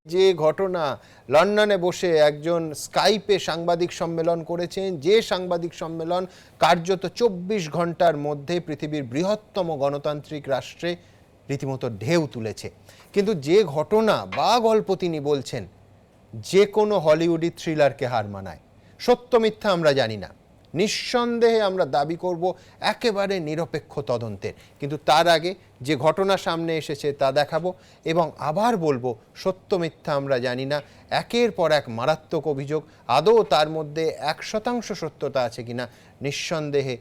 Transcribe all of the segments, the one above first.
যে ঘটনা লন্ডনে বসে একজন স্কাইপে সাংবাদিক সম্মেলন করেছেন, যে সাংবাদিক সম্মেলন কার্যত ২৪ ঘন্টার মধ্যে পৃথিবীর বৃহত্তম গণতান্ত্রিক রাষ্ট্রে রীতিমতো ঢেউ তুলেছে। কিন্তু যে ঘটনা বা গল্প তিনি বলছেন যে কোনো হলিউডি থ্রিলারকে হার মানায়। সত্য মিথ্যা আমরা জানি না, নিঃসন্দেহে আমরা দাবি করব একেবারে নিরপেক্ষ তদন্তের, কিন্তু তার আগে যে ঘটনা সামনে এসেছে তা দেখাবো এবং আবার বলবো সত্য মিথ্যা আমরা জানি না। একের পর এক মারাত্মক অভিযোগ, আদৌ তার মধ্যে ১% সত্যতা আছে কিনা নিঃসন্দেহে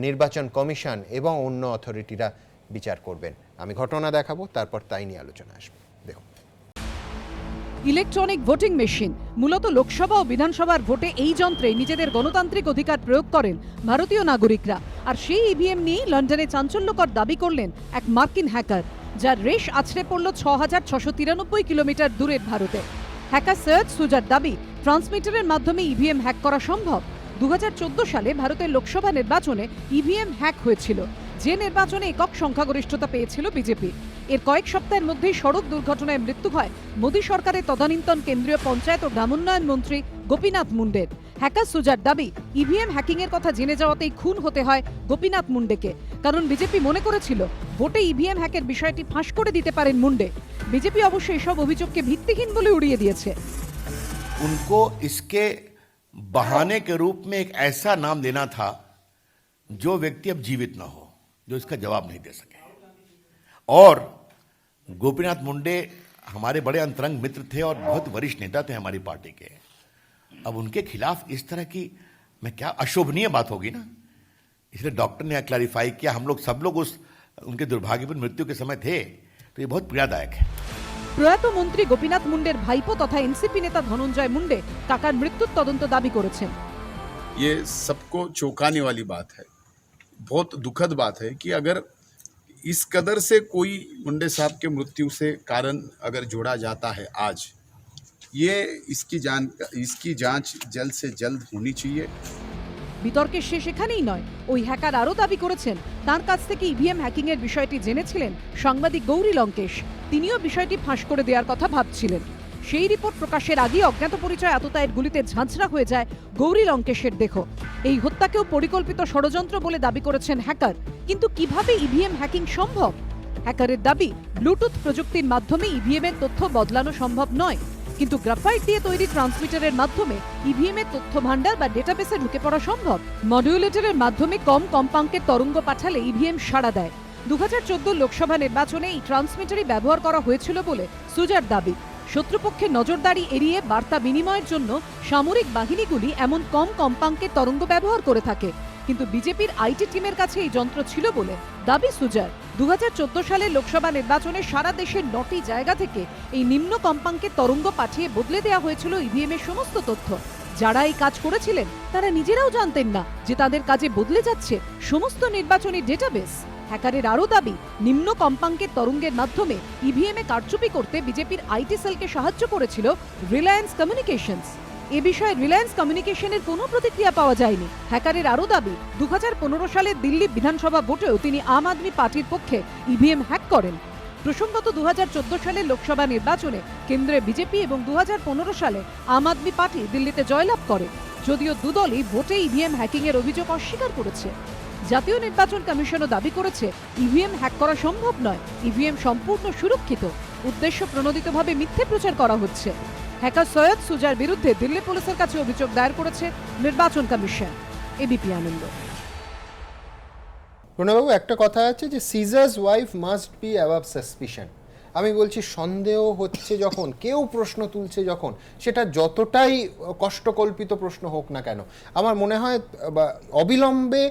নির্বাচন কমিশন এবং অন্য অথরিটিরা বিচার করবেন। আমি ঘটনা দেখাবো, তারপর তাই নিয়ে আলোচনা আসবে। দেখুন, ইলেকট্রনিক ভোটিং মেশিন মূলত লোকসভা ও বিধানসভার ভোটে এই যন্ত্রে নিজেদের গণতান্ত্রিক অধিকার প্রয়োগ করেন ভারতীয় নাগরিকরা। আর সেই ইভিএম নিয়েই লন্ডনে চাঞ্চল্যকর দাবি করলেন এক মার্কিন হ্যাকার, যার রেশ আছড়ে পড়ল ৬,৬৯৩ কিলোমিটার দূরের ভারতে। হ্যাকার সৈয়দ সুজার দাবি, ট্রান্সমিটারের মাধ্যমে ইভিএম হ্যাক করা সম্ভব। ২০১৪ সালে ভারতের লোকসভা নির্বাচনে ইভিএম হ্যাক হয়েছিল, যে নির্বাচনে একক সংখ্যাগরিষ্ঠতা পেয়েছিল বিজেপি। এর কয়েক সপ্তাহের মধ্যেই সড়ক দুর্ঘটনায় মৃত্যু হয় মোদী সরকারের তদানীন্তন কেন্দ্রীয় পঞ্চায়েত ও গ্রামোন্নয়ন মন্ত্রী গোপীনাথ মুন্ডের। হ্যাকার সুজার দাবি, ইভিএম হ্যাকিং এর কথা জেনে যাওয়াতেই খুন হতে হয় গোপীনাথ মুন্ডেকে, কারণ বিজেপি মনে করেছিল ভোটে ইভিএম হ্যাকের বিষয়টি ফাঁস করে দিতে পারেন মুন্ডে। বিজেপি অবশ্য এসব অভিযোগকে ভিত্তিহীন বলে উড়িয়ে দিয়েছে। उनको इसके बहाने के रूप में एक ऐसा नाम देना था जो व्यक्ति अब जीवित न हो, जो इसका जवाब नहीं दे सके। और गोपीनाथ मुंडे हमारे बड़े अंतरंग मित्र थे और बहुत वरिष्ठ नेता थे हमारी पार्टी के। अब उनके खिलाफ इस तरह की मैं क्या अशोभनीय बात होगी ना, इसलिए डॉक्टर ने क्लैरिफाई किया। हम लोग सब लोग उस उनके दुर्भाग्यपूर्ण मृत्यु के समय थे, तो ये बहुत पीड़ादायक है। প্রয়াত মন্ত্রী গোপীনাথ মুন্ডের ভাইপো তথা এনসিপি নেতা ধনঞ্জয় মুন্ডে কাকার মৃত্যুর তদন্ত দাবি করেছেন। ये सबको चौंकाने वाली बात है, बहुत दुखद बात है कि अगर इस कदर से कोई मुंडे साहब के मृत्यु से कारण अगर जोड़ा जाता है आज, ये इसकी जांच जल्द से जल्द होनी चाहिए। বিতর্কের শেষ এখানেই নয়, ওই হ্যাকার আরও দাবি করেছেন তার কাছ থেকে ইভিএম হ্যাকিং এর বিষয়টি জেনেছিলেন সাংবাদিক গৌরী লঙ্কেশ। তিনিও বিষয়টি ফাঁস করে দেওয়ার কথা ভাবছিলেন। সেই রিপোর্ট প্রকাশের আগেই অজ্ঞাত পরিচয় আততায়ীর গুলিতে ঝাঁঝরা হয়ে যায় গৌরী লঙ্কেশের দেহ। এই হত্যাকেও পরিকল্পিত ষড়যন্ত্র বলে দাবি করেছেন হ্যাকার। কিন্তু কিভাবে ইভিএম হ্যাকিং সম্ভব? হ্যাকারের দাবি, ব্লুটুথ প্রযুক্তির মাধ্যমে ইভিএম এর তথ্য বদলানো সম্ভব নয়, কিন্তু গ্রাফাইট দিয়ে তৈরি ট্রান্সমিটারের মাধ্যমে ইভিএম এর তথ্য ভান্ডার বা ডেটাবেসে ঢুকে পড়া সম্ভব। মডিউলেটরের মাধ্যমে কম কম্পাঙ্কের তরঙ্গ পাঠালে ইভিএম সাড়া দেয়। ২০১৪ লোকসভা নির্বাচনে এই ট্রান্সমিটারই ব্যবহার করা হয়েছিল বলে সুজার দাবি। শত্রুপক্ষের নজরদারি এড়িয়ে বার্তা বিনিময়ের জন্য সামরিক বাহিনীগুলি এমন কম কম্পাঙ্কের তরঙ্গ ব্যবহার করে থাকে, কিন্তু বিজেপির আইটি টিমের কাছে এই যন্ত্র ছিল বলে দাবি সুজার। ২০১৪ সালে লোকসভা নির্বাচনে সারা দেশের ৯টি জায়গা থেকে এই নিম্ন কম্পাঙ্কের তরঙ্গ পাঠিয়ে বদলে দেওয়া হয়েছিল ইভিএম এর সমস্ত তথ্য। যারা এই কাজ করেছিলেন তারা নিজেরাও জানতেন না যে তাদের কাজে বদলে যাচ্ছে সমস্ত নির্বাচনী ডেটাবেস। হ্যাকারের আরও দাবি, নিম্ন কম্পাঙ্কের তরঙ্গের মাধ্যমে ইভিএম এ কারচুপি করতে বিজেপির আইটি সেলকে সাহায্য করেছিল রিলায়েন্স কমিউনিকেশনস। এ বিষয়ে রিলায়েন্স কমিউনিকেশনের কোনো প্রতিক্রিয়া পাওয়া যায়নি। হ্যাকারের আরও দাবি, ২০১৫ সালে দিল্লি বিধানসভা ভোটেও তিনি আম আদমি পার্টির পক্ষে ইভিএম হ্যাক করেন। প্রসঙ্গত ২০১৪ সালের লোকসভা নির্বাচনে কেন্দ্রে বিজেপি এবং ২০১৫ সালে আম আদমি পার্টি দিল্লিতে জয়লাভ করে, যদিও দুদলই ভোটে ইভিএম হ্যাকিং এর অভিযোগ অস্বীকার করেছে। জাতীয় নির্বাচন কমিশনও দাবি করেছে ইভিএম হ্যাক করা সম্ভব নয়, ইভিএম সম্পূর্ণ সুরক্ষিত। উদ্দেশ্য প্রণোদিতভাবে মিথ্যে প্রচার করা হচ্ছে। হ্যাকার সৈয়দ সুজার বিরুদ্ধে দিল্লি পুলিশের কাছে অভিযোগ দায়ের করেছে নির্বাচন কমিশন। এবিপি আনন্দ। প্রণববাবু, একটা কথা আছে যে Caesar's wife must be above suspicion. আমি বলছি সন্দেহ হচ্ছে যখন, কেউ প্রশ্ন তুলছে যখন, সেটা যতটাই কষ্টকল্পিত প্রশ্ন হোক না কেন, আমার মনে হয় অবিলম্বে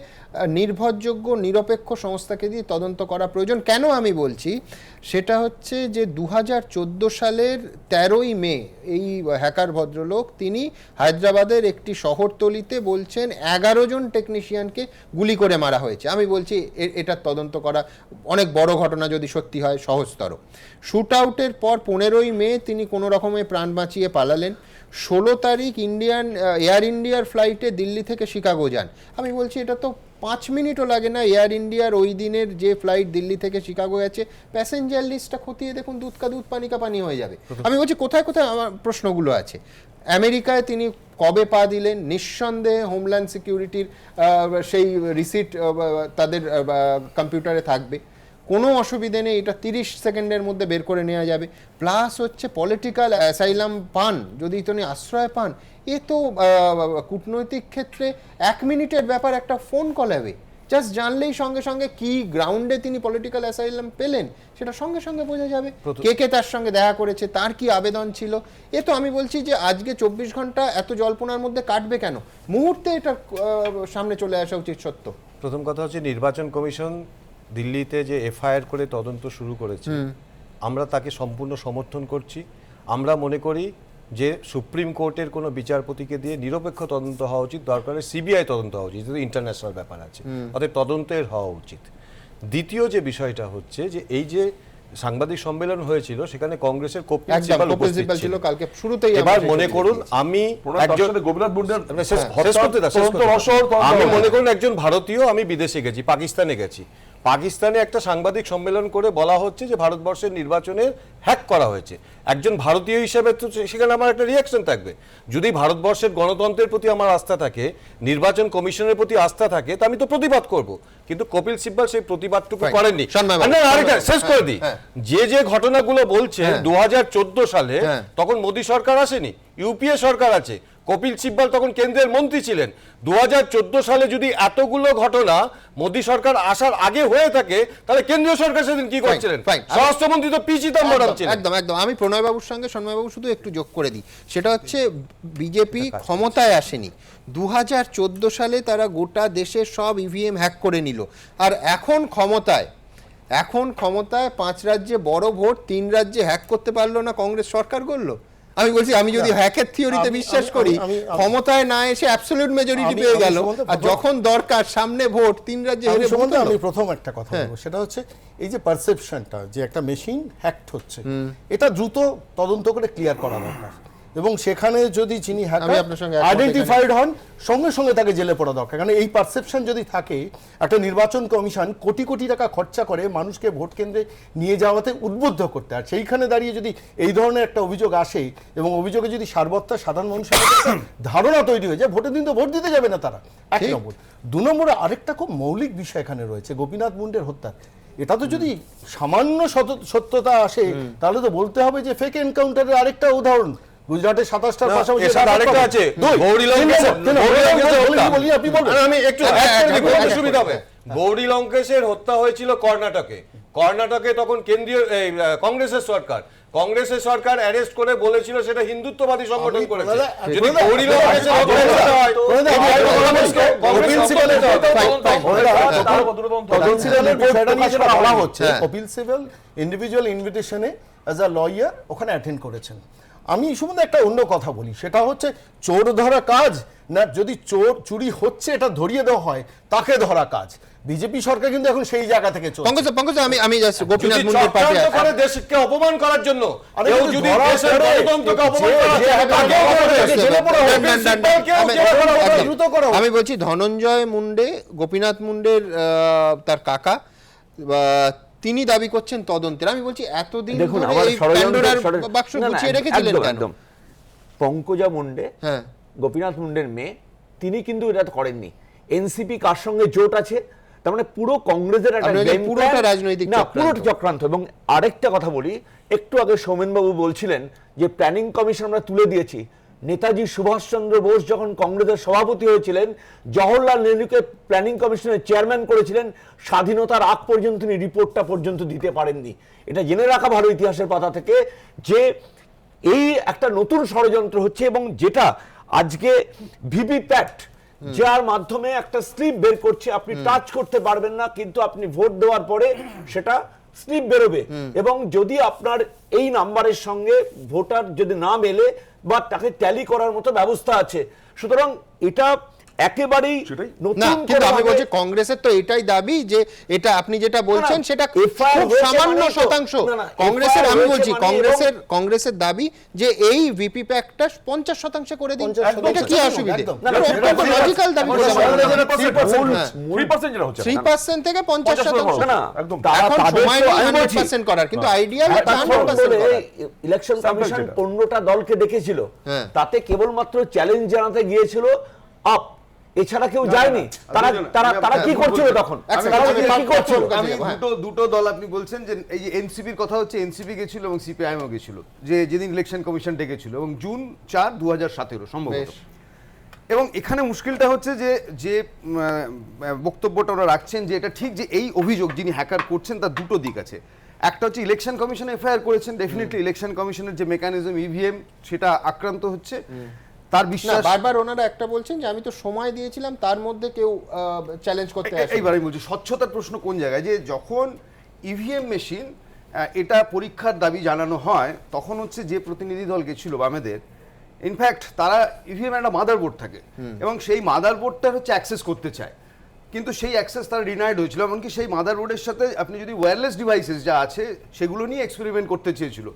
নির্ভরযোগ্য নিরপেক্ষ সংস্থাকে দিয়ে তদন্ত করা প্রয়োজন। কেন আমি বলছি সেটা হচ্ছে যে ২০১৪ সালের ১৩ই মে এই হ্যাকার ভদ্রলোক তিনি হায়দ্রাবাদের একটি শহরতলিতে বলছেন ১১ জন টেকনিশিয়ানকে গুলি করে মারা হয়েছে। আমি বলছি এটার তদন্ত করা অনেক বড় ঘটনা, যদি সত্যি হয় সহজতর। শুট আউটের পর ১৫ই মে তিনি কোনো রকমে প্রাণ বাঁচিয়ে পালালেন। ১৬ তারিখ এয়ার ইন্ডিয়ার ফ্লাইটে দিল্লি থেকে শিকাগো যান। আমি বলছি এটা তো 5 মিনিটও লাগে না এয়ার ইন্ডিয়ার ওই দিনের যে ফ্লাইট দিল্লি থেকে শিকাগো গেছে প্যাসেঞ্জার লিস্টটা খতিয়ে দেখুন, দুধ কা দুধ পানি কা পানি হয়ে যাবে। আমি বলছি কোথায় কোথায় আমার প্রশ্নগুলো আছে। আমেরিকায় তিনি কবে পা দিলেন, নিঃসন্দেহে হোমল্যান্ড সিকিউরিটির সেই রিসিট তাদের কম্পিউটারে থাকবে, কোনো অসুবিধে নেই, এটা 30 সেকেন্ডের মধ্যে বের করে নেওয়া যাবে। প্লাস হচ্ছে পলিটিক্যাল অ্যাসাইলাম পান, যদি তিনি আশ্রয় পান, এ তো কূটনৈতিক ক্ষেত্রে 1 মিনিটের ব্যাপার, একটা ফোন কল হবে, জাস্ট জানলেই সঙ্গে সঙ্গে কি গ্রাউন্ডে তিনি পলিটিক্যাল অ্যাসাইলাম পেলেন সেটা সঙ্গে সঙ্গে বোঝা যাবে। কে তার সঙ্গে দেখা করেছে, তার কি আবেদন ছিল, এ তো আমি বলছি যে আজকে 24 ঘন্টা এত জল্পনার মধ্যে কাটবে কেন, মুহূর্তে এটা সামনে চলে আসা উচিত সত্য। প্রথম কথা হচ্ছে নির্বাচন কমিশন দিল্লিতে যে এফআইআর করে তদন্ত শুরু করেছে, আমরা তাকে সম্পূর্ণ সমর্থন করছি। আমরা মনে করি যে সুপ্রিম কোর্টের কোনো বিচারপতিকে দিয়ে নিরপেক্ষ তদন্ত হওয়া উচিত, দরকারে সিবিআই তদন্ত হওয়া উচিত, যেহেতু ইন্টারন্যাশনাল ব্যাপার আছে, অতএব তদন্তের হওয়া উচিত। দ্বিতীয় যে বিষয়টা হচ্ছে যে এই যে সাংবাদিক সম্মেলন হয়েছিল সেখানে কংগ্রেসের কপিল সিবাল উপস্থিত ছিল কালকে শুরুতেই। এবার মনে করুন আমি একজন আমি মনে করুন একজন ভারতীয়, আমি বিদেশে গেছি, পাকিস্তানে গেছি, পাকিস্তানে একটা সাংবাদিক সম্মেলন করে বলা হচ্ছে যে ভারতবর্ষের নির্বাচনের হ্যাক করা হয়েছে। একজন ভারতীয় হিসেবে তো সেখানে আমার একটা রিয়াকশন থাকবে। যদি ভারতবর্ষের গণতন্ত্রের প্রতি আমার আস্থা থাকে, নির্বাচন কমিশনের প্রতি আস্থা থাকে, তা আমি তো প্রতিবাদ করব। কিন্তু কপিল সিব্বল সেই প্রতিবাদটুকু করেননি। শেষ করে দিই, যে ঘটনাগুলো বলছে 2014 সালে তখন মোদী সরকার আসেনি, ইউপিএ সরকার আছে, কপিল সিব্বল তখন কেন্দ্রের মন্ত্রী ছিলেন। 2014 সালে যদি এতগুলো ঘটনা মোদী সরকার আসার আগে হয়ে থাকে, তাহলে কেন্দ্রীয় সরকার সেদিন কি করছিলেন? স্বরাষ্ট্রমন্ত্রী তো পি চিদম্বরম ছিলেন। একদম একদম। আমি প্রণয় বাবুর সঙ্গে সন্ময় বাবু শুধু একটু যোগ করে দিই, সেটা হচ্ছে বিজেপি ক্ষমতায় আসেনি, 2014 সালে তারা গোটা দেশের সব ইভিএম হ্যাক করে নিল, আর এখন ক্ষমতায় 5 রাজ্যে বড় ভোট, 3 রাজ্যে হ্যাক করতে পারলো না, কংগ্রেস সরকার করলো। আমি বলছি, আমি যদি হ্যাকের থিওরিতে বিশ্বাস করি, ক্ষমতায় না এসে অ্যাবসলিউট মেজরিটি পেয়ে গেল, আর যখন দরকার সামনে ভোট 3 রাজ্যে হেরে ভোট হলো। আমি প্রথম একটা কথা বলবো, সেটা হচ্ছে এই যে পারসেপশনটা যে একটা মেশিন হ্যাকড হচ্ছে, এটা দ্রুত তদন্ত করে ক্লিয়ার করা দরকার, এবং সেখানে যদি যিনি আইডেন্টিফাইড হন সঙ্গে সঙ্গে তাকে জেলে পড়া দরকার। কারণ এই পারসেপশন যদি থাকে, একটা নির্বাচন কমিশন কোটি কোটি টাকা খরচা করে মানুষকে ভোট কেন্দ্রে নিয়ে যাওয়াতে উদ্বুদ্ধ করতে, আর সেইখানে দাঁড়িয়ে যদি এই ধরনের একটা অভিযোগ আসে এবং অভিযোগে যদি সারবত্তা সাধারণ মানুষের ধারণা তৈরি হয়ে যায়, ভোটের দিন তো ভোট দিতে যাবে না তারা, 1 নম্বর। 2 নম্বরে আরেকটা খুব মৌলিক বিষয় এখানে রয়েছে, গোপীনাথ মুন্ডের হত্যা। এটা তো যদি সামান্য সত্যতা আসে, তাহলে তো বলতে হবে যে ফেক এনকাউন্টারের আরেকটা উদাহরণ গুজরাটের 27টার পাশাপাশি আরেকটা আছে, গৌরী লঙ্কেশের হত্যা হয়েছিল কর্ণাটকে তখন কেন্দ্রীয় কংগ্রেসের সরকার অ্যারেস্ট করে বলেছিল সেটা হিন্দুত্ববাদী সংগঠন করেছে। যদি গৌরী লঙ্কেশের কপিল সিবাল ইন্ডিভিজুয়াল ইনভিটেশনে অ্যাজ আ লয়ার ওখানে অ্যাটেন্ড করেছেন। আমি শুধু একটা অন্য কথা বলি, সেটা হচ্ছে চোর ধরা কাজ না, যদি চুরি হচ্ছে এটা ধরিয়ে দেওয়া হয়, তাকে ধরা কাজ। বিজেপি সরকার কিন্তু এখন সেই জায়গা থেকে চলছে। পঙ্কজ আমি গোপীনাথ মুন্ডের পাশে আছি। করে দেশকে অপমান করার জন্য আমি বলছি ধনঞ্জয় মুন্ডে, গোপীনাথ মুন্ডের তার কাকা, তিনি দাবি করছেন তদন্তের। আমি বলছি এতদিন বাক্স গুছিয়ে রেখেছিলেন কেন? পঙ্কজা মুন্ডে, গোপীনাথ মুন্ডের মেয়ে, তিনি কিন্তু এটা করেননি। এনসিপি কার সঙ্গে জোট আছে, তার মানে পুরো কংগ্রেসের একটা পুরোটা রাজনৈতিক চক্রান্ত। এবং আরেকটা কথা বলি, একটু আগে সৌমেনবাবু বলছিলেন যে প্ল্যানিং কমিশন আমরা তুলে দিয়েছি। নেতাজি সুভাষচন্দ্র বোস যখন কংগ্রেসের সভাপতি হয়েছিলেন, জওহরলাল নেহরুকে প্ল্যানিং কমিশনের চেয়ারম্যান করেছিলেন, স্বাধীনতার আগ পর্যন্ত তিনি রিপোর্টটা পর্যন্ত দিতে পারেননি। এটা জেনে রাখা ভালো ইতিহাসের পাতা থেকে, যে এই একটা নতুন ষড়যন্ত্র হচ্ছে, এবং যেটা আজকে ভিভিপ্যাট যার মাধ্যমে একটা স্লিপ বের করছে, আপনি টাচ করতে পারবেন না, কিন্তু আপনি ভোট দেওয়ার পরে সেটা স্লিপ বেরোবে, এবং যদি আপনার এই নাম্বারের সঙ্গে ভোটার যদি না মেলে বা তাকে ট্যালি করার মতো ব্যবস্থা আছে। সুতরাং এটা একেবারেই সেটাই। নতুন না, কিন্তু আমি করে বলছি কংগ্রেসের তো এটাই দাবি যে এটা আপনি যেটা বলছেন না, সেটা FIR খুব হয়েছে সামান্য মানেই তো- শতাংশ। না, না, কংগ্রেসের FIR আমি হয়েছে বলছি মানে কংগ্রেসের দাবি যে এই ভিপি প্যাকটা 50% করে দিন। 50% এটা কি অসুবিধে? একদম। না, না, এটা সেটা অত্যন্ত লজিক্যাল দাবি করে বলা হয়। 3% যেটা হচ্ছে 3% থেকে 50%। না, একদম। এখন তাদের সময় তো নেই আমি 100% করার, কিন্তু আইডিয়াল হচ্ছে 100% করে করার। ইলেকশন কমিশন যেটা। 15টা দলকে ডেকেছিল, হ্যাঁ। তাতে কেবলমাত্র চ্যালেঞ্জ জানাতে গিয়েছিল আপ, এছাড়া কেউ যায়নি। তারা তারা তারা কি করছিল তখন? তারা কি করছিল? আমি দুটো দল আপনি বলছেন যে এই যে এনসিপির কথা হচ্ছে, এনসিপি গেছিল এবং সিপিআইএমও গেছিল, যে যেদিন ইলেকশন কমিশন ডেকেছিল, এবং জুন 4, 2017 সম্ভবত। বেশ। এবং এখানে মুশকিলটা হচ্ছে যে যে বক্তব্যটা ওরা রাখছেন যে এটা ঠিক যে এই অভিযোগ যিনি হ্যাকার করছেন তার দুটো দিক আছে। একটা হচ্ছে ইলেকশন কমিশন এফআইআর করেছেন, ডেফিনেটলি ইলেকশন কমিশনের যে মেকানিজম ইভিএম সেটা আক্রান্ত হচ্ছে, তার না, বিশ্বাস। বারবার ওনারা একটা বলছেন যে আমি তো সময় দিয়েছিলাম, তার মধ্যে কেউ চ্যালেঞ্জ করতে আসে। এইবার আমি বলছি স্বচ্ছতার প্রশ্ন কোন জায়গায়, যে যখন ইভিএম মেশিন এটা পরীক্ষার দাবি জানানো হয়, তখন হচ্ছে যে প্রতিনিধি দল গেছিল বামেদের, ইনফ্যাক্ট তারা ইভিএম একটা মাদারবোর্ড থাকে এবং সেই মাদারবোর্ডটার হচ্ছে অ্যাক্সেস করতে চায়, কিন্তু সেই অ্যাক্সেস তারা ডিনাইড হয়েছিল। এমনকি সেই মাদারবোর্ডের সাথে আপনি যদি ওয়্যারলেস ডিভাইসেস যা আছে সেগুলো নিয়ে এক্সপেরিমেন্ট করতে চেয়েছিল।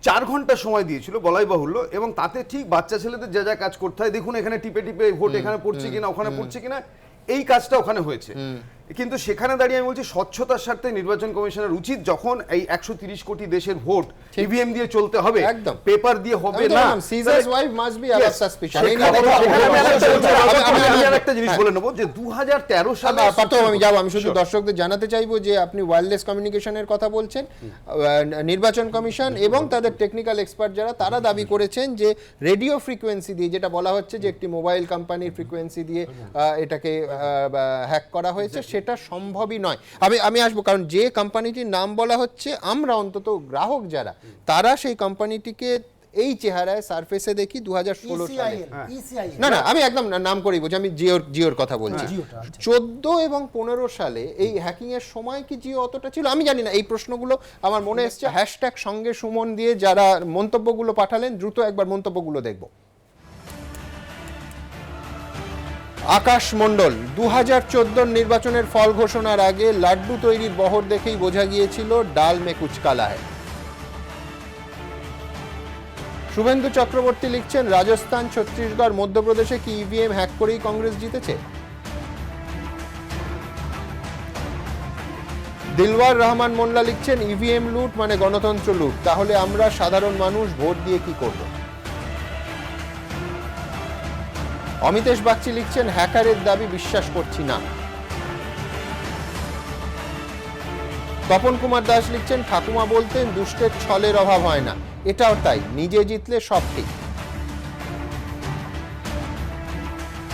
4 ঘন্টা সময় দিয়েছিল বলাই বাহুল্য, এবং তাতে ঠিক বাচ্চা ছেলেদের যা যা কাজ করতে হয়, দেখুন এখানে টিপে টিপে ভোট এখানে পড়ছে কিনা, ওখানে পড়ছে কিনা, এই কাজটা ওখানে হয়েছে। কিন্তু সেখানে দাঁড়িয়ে আমি বলছি স্বচ্ছতার স্বার্থে নির্বাচন কমিশনের উচিত, যখন এই 130 কোটি দেশের ভোট ইভিএম দিয়ে চলতে হবে, একদম। পেপার দিয়ে হবে না। Caesar's wife must be above suspicion. আমি আরেকটা জিনিস বলে নেবো যে 2013 সালে আমি শুধু দর্শকদের জানাতে চাইবো যে আপনি ওয়্যারলেস কমিউনিকেশনের কথা বলছেন। নির্বাচন কমিশন এবং তাদের টেকনিক্যাল এক্সপার্ট যারা, তারা দাবি করেছেন যে রেডিও ফ্রিকোয়েন্সি দিয়ে, যেটা বলা হচ্ছে যে একটি মোবাইল কোম্পানির ফ্রিকোয়েন্সি দিয়ে এটাকে হ্যাক করা হয়েছে, সেটা সম্ভবই নয়। আমি আসবো, কারণ যে কোম্পানিটির নাম বলা হচ্ছে, আমরা অন্তত গ্রাহক যারা, তারা সেই কোম্পানিটিকে এই চেহারায় সারফেসে দেখি 2016 সালে। না না, আমি একদম নাম করেই বলছি, আমি জিওর কথা বলছি। 14 এবং 15 সালে এই হ্যাকিং এর সময় কি জিও অতটা ছিল আমি জানি না। এই প্রশ্নগুলো আমার মনে এসছে। হ্যাশট্যাগ সঙ্গে সুমন দিয়ে যারা মন্তব্যগুলো পাঠালেন, দ্রুত একবার মন্তব্যগুলো দেখব। আকাশ মণ্ডল, 2014 নির্বাচনের ফল ঘোষণার আগে লাড্ডু তৈরির বহর দেখেই বোঝা গিয়েছিল ডাল মে কুছ কালা হ্যায়। শুভেন্দু চক্রবর্তী লিখছেন, রাজস্থান, ছত্তিশগড়, মধ্যপ্রদেশে কি ইভিএম হ্যাক করেই কংগ্রেস জিতেছে? দিলওয়ার রহমান মোল্লা লিখছেন, ইভিএম লুট মানে গণতন্ত্র লুট, তাহলে আমরা সাধারণ মানুষ ভোট দিয়ে কি করব? অমিতেশ বাগচি লিখছেন, হ্যাকারের দাবি বিশ্বাস করছি না। তপন কুমার দাস লিখছেন, ঠাকুমা বলতেন দুষ্টের ছলের অভাব হয় না, এটাও তাই, নিজে জিতলে সব ঠিক।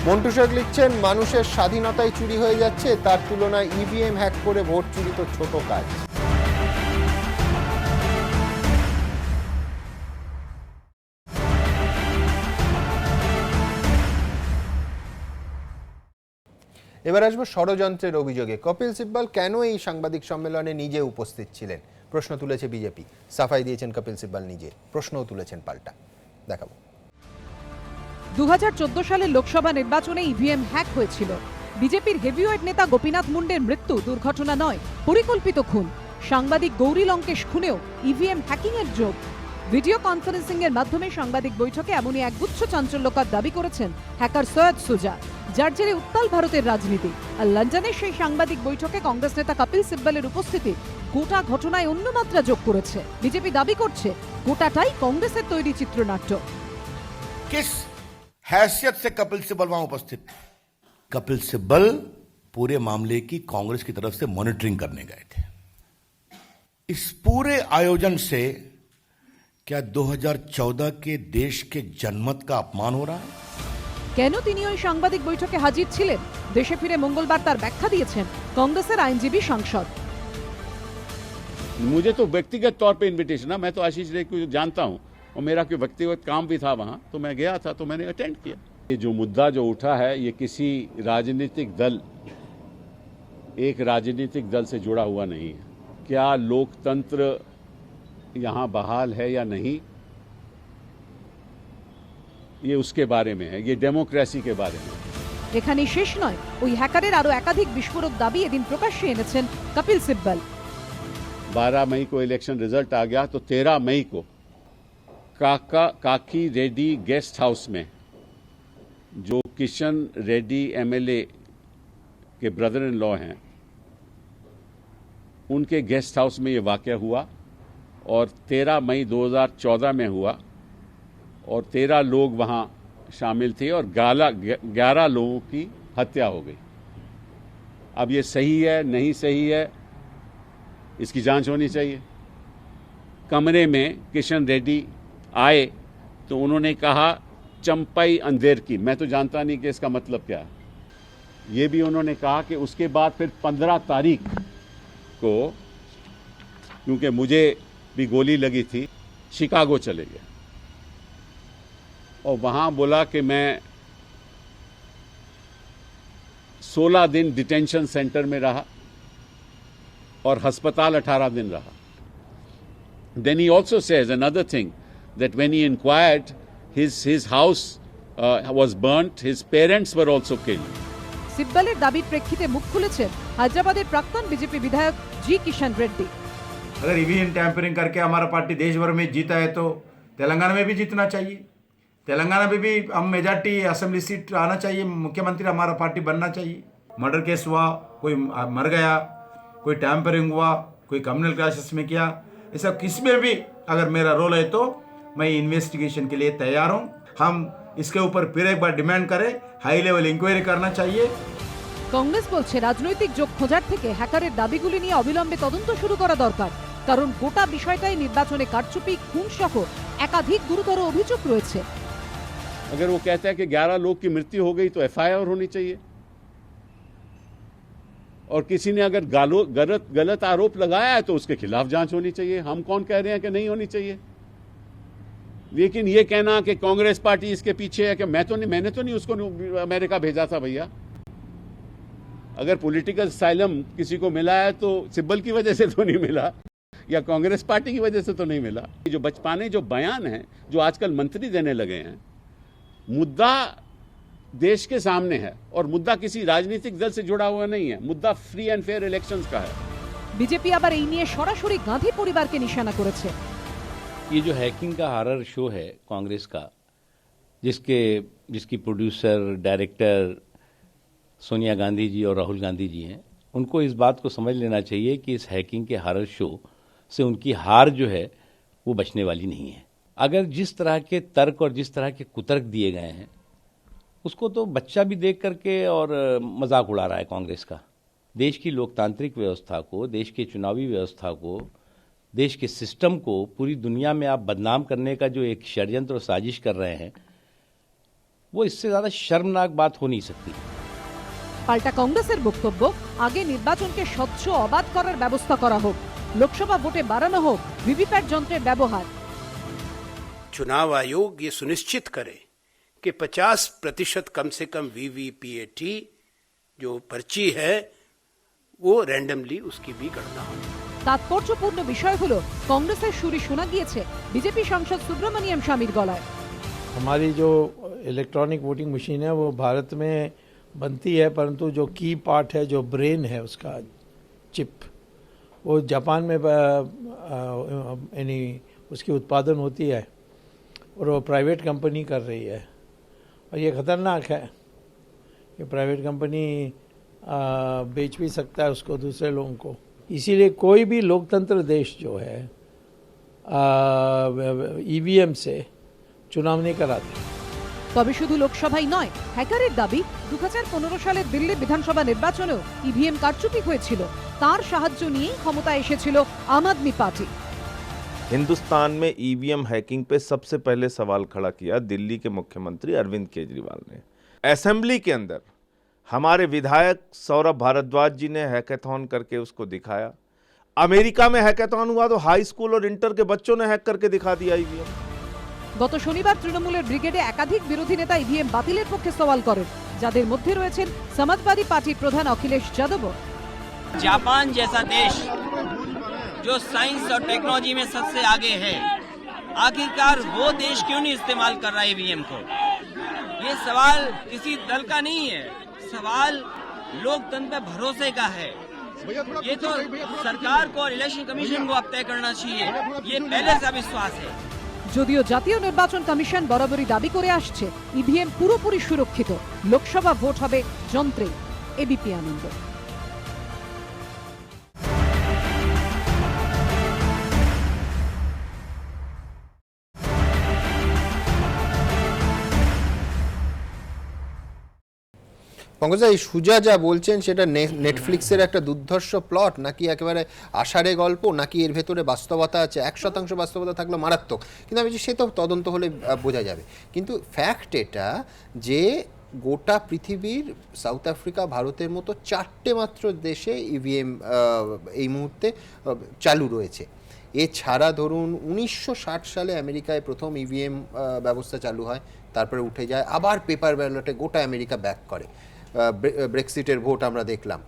মন্টু শেখ লিখছেন, মানুষের স্বাধীনতায় চুরি হয়ে যাচ্ছে, তার তুলনায় ইভিএম হ্যাক করে ভোট চুরি তো ছোট কাজ। এবার আসবো ষড়যন্ত্রের অভিযোগে। কপিল সিব্বল কেন এই সাংবাদিক সম্মেলনে নিজে উপস্থিত ছিলেন, প্রশ্ন তুলেছে বিজেপি। সাফাই দিয়েছেন কপিল সিব্বল নিজে, প্রশ্নও তুলেছেন পাল্টা। দেখাবো। 2014 সালের লোকসভা নির্বাচনে ইভিএম হ্যাক হয়েছিল। বিজেপির হেভিওয়েট নেতা গোপীনাথ মুন্ডের মৃত্যু দুর্ঘটনা নয়, পরিকল্পিত খুন। সাংবাদিক গৌরী লঙ্কেশ খুনেও ইভিএম হ্যাকিং এর যোগ। ভিডিও কনফারেন্সিং এর মাধ্যমে সাংবাদিক বৈঠকে এমনই একগুচ্ছ চাঞ্চল্যকর দাবি করেছেন হ্যাকার সৈয়দ সুজা, যার জেরে উত্তাল ভারতের রাজনীতি। আর লন্ডনের সেই সাংবাদিক বৈঠকে কংগ্রেস নেতা কপিল সিব্বলের উপস্থিতি গোটা ঘটনায় অন্য মাত্রা যোগ করেছে। বিজেপি দাবি করছে গোটাটাই কংগ্রেসের তৈরি চিত্রনাট্য। किस हैसियत से कपिल सिब्बल वहां उपस्थित थे? कपिल सिब्बल पूरे मामले की कांग्रेस की तरफ से मॉनिटरिंग करने गए थे। इस पूरे आयोजन से क्या 2014 के देश के जनमत का अपमान हो रहा है? কেন তিনি ওই সাংবাদিক বৈঠকে হাজির ছিলেন? দেশে ফিরে মঙ্গলবার তার ব্যাখ্যা দিয়েছেন কংগ্রেসের আইনজীবী সাংসদ। मुझे तो व्यक्तिगत तौर पे इनविटेशन है, मैं तो आशीष रे को जानता हूं और मेरा कोई व्यक्तिगत काम भी था वहां, तो मैं गया था, तो मैंने अटेंड किया। ये जो मुद्दा जो उठा है, ये किसी राजनीतिक दल, एक राजनीतिक दल से जुड़ा हुआ नहीं है। क्या लोकतंत्र यहां बहाल है या नहीं, ये उसके बारे में है, ये डेमोक्रेसी के बारे में। এখানেই শেষ নয়, ওই হ্যাকারের আরো একাধিক বিস্ফোরক দাবি এদিন প্রকাশ্যে এনেছেন কপিল সিব্বল। 12 मई को इलेक्शन रिजल्ट आ गया तो 13 मई को काकी रेड्डी गेस्ट हाउस में, जो किशन रेड्डी एमएलए के ब्रदर इन लॉ हैं, उनके गेस्ट हाउस में ये वाकया हुआ और 13 मई 2014 में हुआ और 13 लोग वहां शामिल थे और 11 लोगों की हत्या हो गई। अब ये सही है नहीं सही है, इसकी जांच होनी चाहिए। कमरे में किशन रेड्डी आए तो उन्होंने कहा चंपाई अंधेर की, मैं तो जानता नहीं कि इसका मतलब क्या है। ये भी उन्होंने कहा कि उसके बाद फिर 15 तारीख को, क्योंकि मुझे भी गोली लगी थी, शिकागो चले गए और वहां बोला कि मैं 16 दिन डिटेंशन सेंटर में रहा और अस्पताल 18 दिन रहा। Then he also says another thing, that when he inquired, his house was burnt, his parents were also killed. সিব্বলের দাবির প্রেক্ষিতে মুখ খুলেছেন হায়দ্রাবাদের প্রাক্তন বিজেপি বিধায়ক জি কিষাণ रेड्डी। अगर ईवीएम टैंपरिंग करके हमारा पार्टी देश भर में जीता है तो तेलंगाना में भी जीतना चाहिए। तेलंगाना में भी हम मेजॉरिटी असेंबली सीट आना चाहिए, मुख्यमंत्री हमारा पार्टी बनना चाहिए। मर्डर केस हुआ, कोई मर गया, कोई टैंपरिंग हुआ, कोई कम्युनल क्राइसिस में किया, ऐसा किसी में भी अगर मेरा रोल है तो मैं इन्वेस्टिगेशन के लिए तैयार हूँ। हम इसके ऊपर फिर एक बार डिमांड करें, हाई लेवल इंक्वायरी करना चाहिए। কংগ্রেস বলছে রাজনৈতিক যোগ খোঁজার থেকে হ্যাকারের দাবিগুলি নিয়ে অবিলম্বে তদন্ত শুরু করা দরকার, কারণ গোটা বিষয়টাই নির্বাচনে কারচুপি, খুন সহ একাধিক গুরুতর অভিযোগ রয়েছে। अगर वो कहता है कि 11 लोग की मृत्यु हो गई तो एफआईआर होनी चाहिए, और किसी ने अगर गलत आरोप लगाया है तो उसके खिलाफ जांच होनी चाहिए। हम कौन कह रहे हैं कि नहीं होनी चाहिए? लेकिन ये कहना कि कांग्रेस पार्टी इसके पीछे है, कि मैंने तो नहीं उसको अमेरिका भेजा था भैया। अगर पॉलिटिकल साइलम किसी को मिला है तो सिब्बल की वजह से तो नहीं मिला, या कांग्रेस पार्टी की वजह से तो नहीं मिला। जो बचपाने जो बयान हैं जो आजकल मंत्री देने लगे हैं, मुद्दा देश के सामने है और मुद्दा किसी राजनीतिक दल से जुड़ा हुआ नहीं है, मुद्दा फ्री एंड फेयर इलेक्शंस का है। বিজেপি আবার এই নিয়ে সরাসরি গাঁধী পরিবারকে নিশানা করেছে। ये जो हैकिंग का हॉरर शो है कांग्रेस का, जिसकी प्रोड्यूसर डायरेक्टर सोनिया गांधी जी और राहुल गांधी जी हैं, उनको इस बात को समझ लेना चाहिए कि इस हैकिंग के हॉरर शो से उनकी हार जो है वो बचने वाली नहीं है। अगर जिस तरह के तर्क और जिस तरह के कुतर्क दिए गए हैं, उसको तो बच्चा भी देख करके और मजाक उड़ा रहा है कांग्रेस का। देश की लोकतांत्रिक व्यवस्था को, देश की चुनावी व्यवस्था को, देश के सिस्टम को पूरी दुनिया में आप बदनाम करने का जो एक षड्यंत्र और साजिश कर रहे हैं, वो इससे ज़्यादा शर्मनाक बात हो नहीं सकती। পাল্টা কংগ্রেসের বক্তব্য, আগে নির্বাচনকে স্বচ্ছ অবাধ করার ব্যবস্থা করা হোক, লোকসভা ভোটে বাড়ানো হোক ভিভিপ্যাট যন্ত্রের ব্যবহার। चुनाव आयोग ये सुनिश्चित करे कि 50% कम से कम वीवीपीएटी जो पर्ची है वो रैंडमली उसकी भी गणना हो। তাৎপর্যপূর্ণ বিষয় হলো কংগ্রেসের সুরে শোনা গিয়েছে বিজেপি সাংসদ সুব্রমণিয়ম স্বামীর গলায়। हमारी जो इलेक्ट्रॉनिक वोटिंग मशीन है वो भारत में बनती है, परंतु जो की पार्ट है, जो ब्रेन है उसका चिप, वो जापान में यानी उसकी उत्पादन होती है और वो प्राइवेट कंपनी कर रही है। और ये ख़तरनाक है कि प्राइवेट कंपनी बेच भी सकता है उसको दूसरे लोगों को। इसीलिए कोई भी लोकतंत्र देश जो है ईवीएम से चुनाव नहीं कराते। তবে শুধু লোকসভাই নয়, হ্যাকারের দাবি 2015 সালের দিল্লি বিধানসভা নির্বাচনেও ইভিএম কারচুপি হয়েছিল, তার সাহায্য নিয়েই ক্ষমতায় এসেছিল আম আদমি পার্টি। हिंदुस्तान में ईवीएम हैकिंग पे सबसे पहले सवाल खड़ा किया दिल्ली के मुख्यमंत्री अरविंद केजरीवाल ने। असेंबली के अंदर हमारे विधायक सौरभ भारद्वाज जी ने हैकेथॉन करके उसको दिखाया। अमेरिका में हैकेथॉन हुआ तो हाई स्कूल और इंटर के बच्चों ने हैक करके दिखा दिया ईवीएम। গত শনিবার তৃণমূলের ব্রিগেডে একাধিক বিরোধী নেতা ইভিএম বাতিলের পক্ষে সওয়াল করেন, যাদের মধ্যে রয়েছেন সমাজবাদী পার্টির প্রধান অখিলেশ যাদব। जापान जैसा देश जो साइंस और टेक्नोलॉजी में सबसे आगे है, आखिरकार वो देश क्यों नहीं इस्तेमाल कर रहा है ईवीएम को? ये सवाल किसी दल का नहीं है, सवाल लोकतंत्र पे भरोसे का है। ये तो सरकार को और इलेक्शन कमीशन को अब तय करना चाहिए, ये पहले से विश्वास है। যদিও জাতীয় নির্বাচন কমিশন বরাবরই দাবি করে আসছে ইভিএম পুরোপুরি সুরক্ষিত, লোকসভা ভোট হবে যন্ত্রে। এবিপি আনন্দ। পঙ্কজদা, এই সুজা যা বলছেন সেটা নেটফ্লিক্সের একটা দুর্ধর্ষ প্লট, নাকি একেবারে আষাঢ়ে গল্প, নাকি এর ভেতরে বাস্তবতা আছে? 1% বাস্তবতা থাকলে মারাত্মক, কিন্তু আমি সে তো তদন্ত হলে বোঝা যাবে। কিন্তু ফ্যাক্ট এটা যে গোটা পৃথিবীর সাউথ আফ্রিকা, ভারতের মতো 4টে মাত্র দেশে ইভিএম এই মুহূর্তে চালু রয়েছে। এছাড়া ধরুন 1960 সালে আমেরিকায় প্রথম ইভিএম ব্যবস্থা চালু হয়, তারপরে উঠে যায়, আবার পেপার ব্যালটে গোটা আমেরিকা ব্যাক করে। ব্রেক্সিটের ভোট আমরা দেখলাম,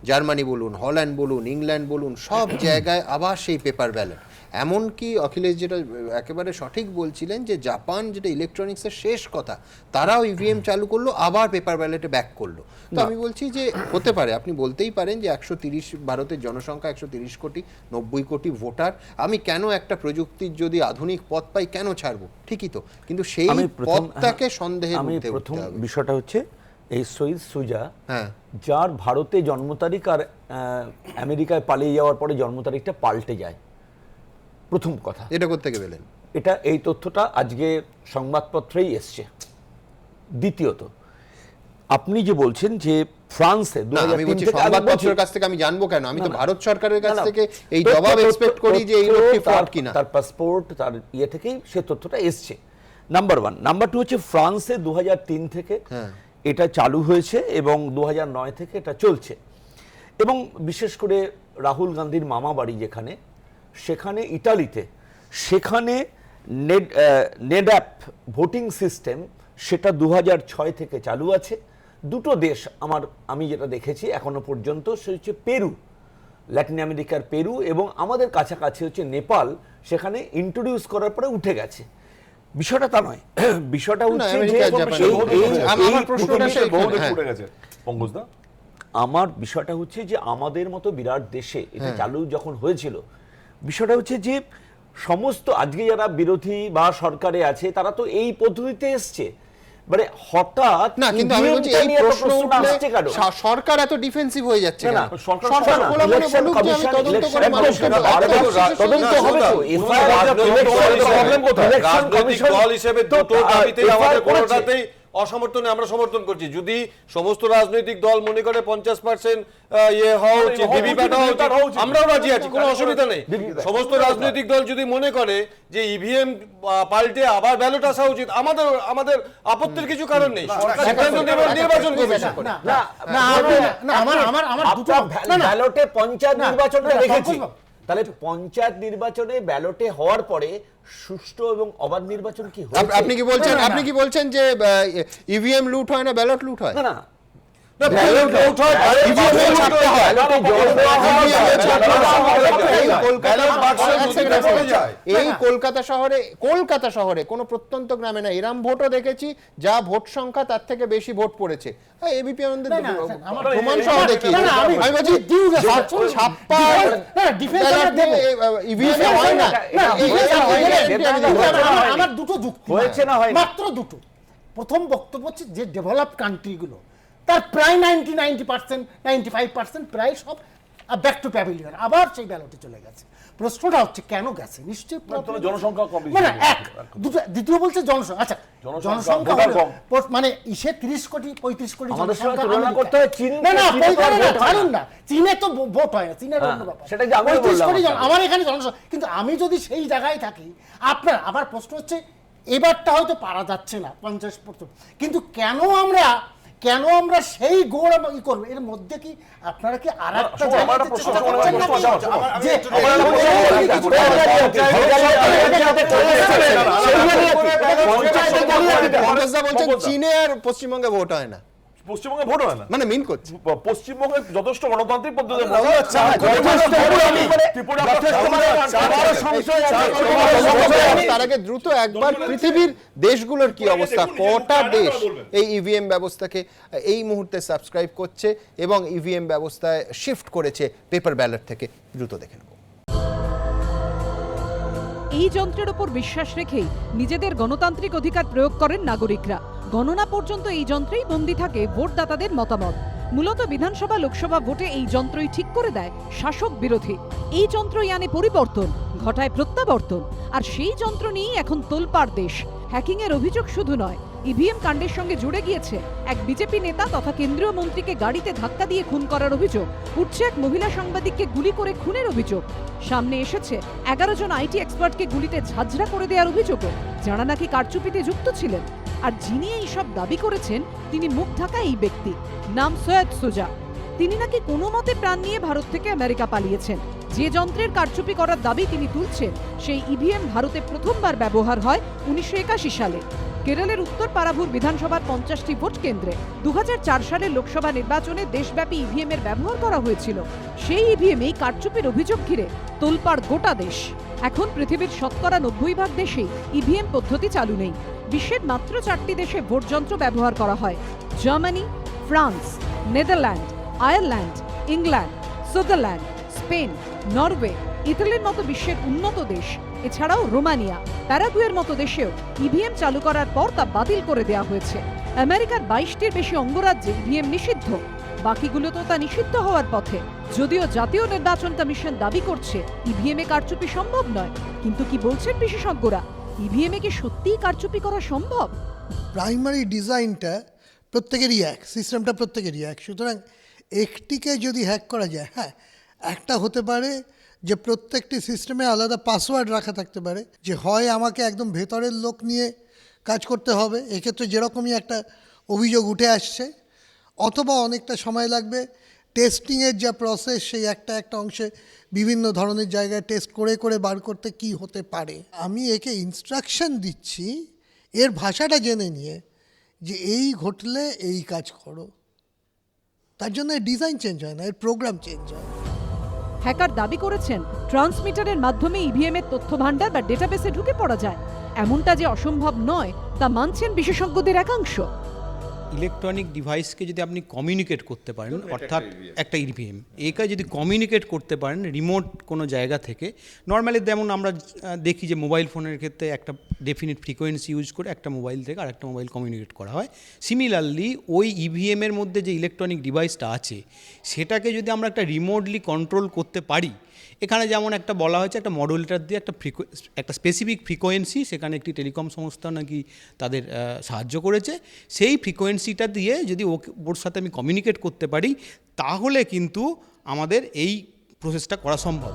জার্মানি বলুন, হল্যান্ড বলুন, ইংল্যান্ড বলুন, সব জায়গায় আবার সেই পেপার ব্যালট। এমনকি অখিলেশ যেটা একেবারে সঠিক বলছিলেন যে জাপান, যেটা ইলেকট্রনিক্সের শেষ কথা, তারাও ইভিএম চালু করলো, আবার পেপার ব্যালটে ব্যাক করলো। তো আমি বলছি যে হতে পারে, আপনি বলতেই পারেন যে 130, ভারতের জনসংখ্যা 130 কোটি, 90 কোটি ভোটার, আমি কেন একটা প্রযুক্তির যদি আধুনিক পথ পাই কেন ছাড়বো? ঠিকই তো, কিন্তু সেই পথটাকে সন্দেহের মধ্যে প্রথম বিষয়টা হচ্ছে এই সৈয়দ সুজা, যার ভারতে জন্ম তারিখ আর আমেরিকায় পালিয়ে যাওয়ার পরে জন্ম তারিখটা পাল্টে যায়। প্রথম কথা, এটা কোত্থেকে পেলেন? এটা এই তথ্যটা আজকে সংবাদপত্রেই এসছে। দ্বিতীয়ত, আপনি যে বলছেন যে ফ্রান্সে সংবাদপত্রের কাছ থেকে আমি জানবো কেন? আমি তো ভারত সরকারের কাছ থেকে এই জবাব এক্সপেক্ট করি যে এই লোকটি ফ্রড কিনা। তার পাসপোর্ট, তার ইয়ে থেকেই সে তথ্যটা এসছে। নাম্বার 1। নাম্বার 2 হচ্ছে ফ্রান্সে 2003 থেকে এটা চালু হয়েছে এবং 2009 থেকে এটা চলছে। এবং বিশেষ করে রাহুল গান্ধীর মামা বাড়ি যেখানে, সেখানে ইটালিতে, সেখানে নেডঅ্যাপ ভোটিং সিস্টেম সেটা 2006 থেকে চালু আছে। দুটো দেশ আমি যেটা দেখেছি এখনো পর্যন্ত, সে হচ্ছে পেরু, ল্যাটিন আমেরিকার পেরু, এবং আমাদের কাছাকাছি হচ্ছে নেপাল, সেখানে ইন্ট্রোডিউস করার পরে উঠে গেছে। বিষয়টা তা নয়, বিষয়টা হচ্ছে আমার বিষয়টা হচ্ছে যে আমাদের মতো বিরাট দেশে এটা চালু যখন হয়েছিল, বিষয়টা হচ্ছে যে সমস্ত আজকে যারা বিরোধী বা সরকারে আছে তারা তো এই পদ্ধতিতে এসছে, মানে হঠাৎ না। কিন্তু আমি বলছি এই প্রশ্ন উঠলে সরকার এত ডিফেন্সিভ হয়ে যাচ্ছে কেন? সরকার খোলা মনে বলুক যে আমি তদন্ত করে মানুষকে তদন্ত হবে তো। রাজনৈতিক দল হিসেবে দুটো দাবিতে আমাদের কোনোটাতেই অসমর্থনে আমরা সমর্থন করছি। যদি সমস্ত রাজনৈতিক দল মনে করে 50% ইয়ে হওয়া উচিত, ভিভিপ্যাট হওয়া উচিত, আমরাও রাজি আছি, কোনো অসুবিধা নেই। সমস্ত রাজনৈতিক দল যদি মনে করে যে ইভিএম পাল্টে আবার ব্যালট আসা উচিত, আমাদের আপত্তির কিছু কারণ নেই। নির্বাচন কমিশন ব্যালটে পঞ্চায়েত নির্বাচনটা দেখেছি, তাহলে পঞ্চায়েত নির্বাচনে ব্যালটে হওয়ার পরে সুষ্ঠু এবং অবাধ নির্বাচন কি হয়? আপনি কি বলছেন যে ইভিএম লুট হয় না, ব্যালট লুট হয়? না, এই কলকাতা শহরে কোন প্রত্যন্ত গ্রামে না, এরম ভোটও দেখেছি যা ভোট সংখ্যা তার থেকে বেশি ভোট পড়েছে। এবিপি আনন্দের প্রমাণ সহ দেখি। আমি বলছি আমার দুটো যুক্তি হয়েছে না, হয় মাত্র দুটো। প্রথম বক্তব্য হচ্ছে যে ডেভেলপ কান্ট্রিগুলো তার প্রায় 95% প্রায় সব ব্যাক টু প্যাভিলিয়ন, আবার সেই ব্যালটে চলে গেছে। প্রশ্নটা হচ্ছে কেন গেছে? নিশ্চয়ই জনসংখ্যা কম, মানে এক। দ্বিতীয় বলছে জনসংখ্যা। আচ্ছা, জনসংখ্যা মানে 30 কোটি 35 কোটি জনসংখ্যা করতে হয়। চীন না, চীনে তো ভোট হয় না, চীনের অন্য ব্যাপার। 35 কোটি আমার এখানে জনসংখ্যা। কিন্তু আমি যদি সেই জায়গায় থাকি, আপনার আবার প্রশ্ন হচ্ছে এবারটা হয়তো পারা যাচ্ছে না 50%, কিন্তু কেন আমরা সেই গোড় ই করবো? এর মধ্যে কি আপনারা কি আর একটা চীনে আর পশ্চিমবঙ্গে ভোট হয় না? পশ্চিমবঙ্গে ভোট হয় না, মানে মিন করছে পশ্চিমবঙ্গে যথেষ্ট গণতান্ত্রিক পদ্ধতিতে তার আগে দ্রুত একবার পৃথিবীর দেশগুলোর কি অবস্থা, কটা দেশ এই ইভিএম ব্যবস্থাকে এই মুহূর্তে সাবস্ক্রাইব করছে এবং ইভিএম ব্যবস্থায় শিফট করেছে পেপার ব্যালট থেকে, দ্রুত দেখে নেব। এই যন্ত্রের ওপর বিশ্বাস রেখেই নিজেদের গণতান্ত্রিক অধিকার প্রয়োগ করেন নাগরিকরা। গণনা পর্যন্ত এই যন্ত্রেই বন্দী থাকে ভোটদাতাদের মতামত। মূলত বিধানসভা লোকসভা ভোটে এই যন্ত্রই ঠিক করে দেয় শাসক বিরোধী। এই যন্ত্রই আনে পরিবর্তন, ঘটায় প্রত্যাবর্তন। আর সেই যন্ত্র নিয়েই এখন তোলপাড় দেশ। হ্যাকিং এর অভিযোগ শুধু নয়, ইভিএম কাণ্ডের সঙ্গে জুড়ে গিয়েছে এক বিজেপি নেতা তথা কেন্দ্রীয় মন্ত্রীকে গাড়িতে ধাক্কা দিয়ে খুন করার অভিযোগ। উঠছে এক মহিলা সাংবাদিককে গুলি করে খুনের অভিযোগ। সামনে এসেছে 11 জন আইটি এক্সপার্টকে গুলিতে ঝাঁঝরা করে দেওয়ার অভিযোগও, যারা নাকি কারচুপিতে যুক্ত ছিলেন। আর যিনি এই সব দাবি করেছেন তিনি মুখ ঢাকা এই ব্যক্তি, নাম সৈয়দ সুজা। তিনি নাকি কোনো মতে প্রাণ নিয়ে ভারত থেকে আমেরিকা পালিয়েছেন। যে যন্ত্রের কারচুপি করার দাবি তিনি তুলছেন, সেই ইভিএম ভারতে প্রথমবার ব্যবহার হয় 1981 সালে। কেরলের উত্তর পারাভুর বিধানসভার 50টি ভোট কেন্দ্রে 2004 সালের লোকসভা নির্বাচনে দেশব্যাপী ইভিএম এর ব্যবহার করা হয়েছিল। সেই ইভিএমেই কারচুপির অভিযোগ ঘিরে তোলপাড় গোটা দেশ। এখন পৃথিবীর শতকরা 90% দেশেই ইভিএম পদ্ধতি চালু নেই। বিশ্বের মাত্র 4টি দেশে ভোট যন্ত্র ব্যবহার করা হয়: Germany, France, Netherland, Ireland, England, Switzerland, Spain, Norway, ইতালির মতো বিশ্বের উন্নত দেশ। এছাড়াও রোমানিয়া, প্যারাগুয়ের মতো দেশেও ইভিএম চালু করার পর তা বাতিল করে দেওয়া হয়েছে। আমেরিকার 22টির বেশি অঙ্গরাজ্যে ইভিএম নিষিদ্ধ, বাকিগুলো তো তা নিষিদ্ধ হওয়ার পথে। যদিও জাতীয় নির্বাচন কমিশন দাবি করছে ইভিএম এ কারচুপি সম্ভব নয়, কিন্তু কি বলছেন বিশেষজ্ঞরা? ইভিএম এ কি সত্যিই কারচুপি করা সম্ভব? প্রাইমারি ডিজাইনটা প্রত্যেকেরই এক, সিস্টেমটা প্রত্যেকেরই এক। সুতরাং একটিকে যদি হ্যাক করা যায়, হ্যাঁ, একটা হতে পারে যে প্রত্যেকটি সিস্টেমে আলাদা পাসওয়ার্ড রাখা থাকতে পারে, যে হয় আমাকে একদম ভেতরের লোক নিয়ে কাজ করতে হবে, এক্ষেত্রে যেরকমই একটা অভিযোগ উঠে আসছে, অথবা অনেকটা সময় লাগবে। টেস্টিংয়ের যা প্রসেস, সেই একটা একটা অংশে বিভিন্ন ধরনের জায়গায় টেস্ট করে করে বার করতে কি হতে পারে। আমি একে ইনস্ট্রাকশন দিচ্ছি এর ভাষাটা জেনে নিয়ে, যে এই ঘটলে এই কাজ করো। তার জন্য ডিজাইন চেঞ্জ হয় না, এর প্রোগ্রাম চেঞ্জ হয়। হ্যাকার দাবি করেছেন ট্রান্সমিটারের মাধ্যমে ইভিএম এর তথ্য ভান্ডার বা ডেটাবেসে ঢুকে পড়া যায়। এমনটা যে অসম্ভব নয় তা মানছেন বিশেষজ্ঞদের একাংশ। ইলেকট্রনিক ডিভাইসকে যদি আপনি কমিউনিকেট করতে পারেন, অর্থাৎ একটা ইভিএম একে যদি কমিউনিকেট করতে পারেন রিমোট কোনো জায়গা থেকে, নর্মালি যেমন আমরা দেখি যে মোবাইল ফোনের ক্ষেত্রে একটা ডেফিনিট ফ্রিকোয়েন্সি ইউজ করে একটা মোবাইল থেকে আরেকটা মোবাইল কমিউনিকেট করা হয়। সিমিলারলি ওই ইভিএমের মধ্যে যে ইলেকট্রনিক ডিভাইসটা আছে সেটাকে যদি আমরা একটা রিমোটলি কন্ট্রোল করতে পারি, এখানে যেমন একটা বলা হয়েছে একটা মডুলেটর দিয়ে একটা স্পেসিফিক ফ্রিকোয়েন্সি, সেখানে একটি টেলিকম সংস্থা নাকি তাদের সাহায্য করেছে, সেই ফ্রিকোয়েন্সিটা দিয়ে যদি ওর সাথে আমি কমিউনিকেট করতে পারি, তাহলে কিন্তু আমাদের এই প্রসেসটা করা সম্ভব।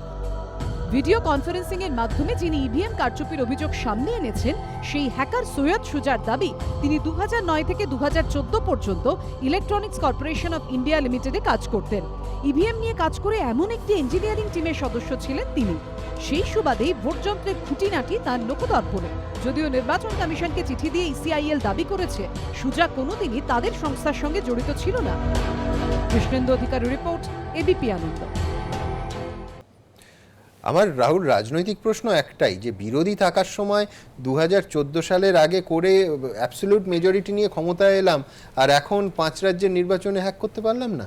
ভিডিও কনফারেন্সিং এর মাধ্যমে যিনি ইভিএম কারচুপির অভিযোগ সামনে এনেছেন, সেই হ্যাকার সৈয়দ সুজার দাবি তিনি 2009 থেকে 2014 পর্যন্ত ইলেকট্রনিক্স কর্পোরেশন অফ ইন্ডিয়া লিমিটেডে কাজ করতেন। ইভিএম নিয়ে কাজ করে এমন একটি ইঞ্জিনিয়ারিং টিমের সদস্য ছিলেন তিনি। সেই সুবাদেই ভোট যন্ত্রের খুঁটিনাটি তার লোকদর্পণে। যদিও নির্বাচন কমিশনকে চিঠি দিয়ে ইসিআইএল দাবি করেছে সুজা কোনোদিনই তাদের সংস্থার সঙ্গে জড়িত ছিল না। কৃষ্ণেন্দু অধিকারী রিপোর্ট, এবিপি আনন্দ। আমার রাহুল, রাজনৈতিক প্রশ্ন একটাই, যে বিরোধী থাকার সময় 2014 সালের আগে করে অ্যাবসলিউট মেজরিটি নিয়ে ক্ষমতায় এলাম, আর এখন 5 রাজ্যের নির্বাচনে হ্যাক করতে পারলাম না।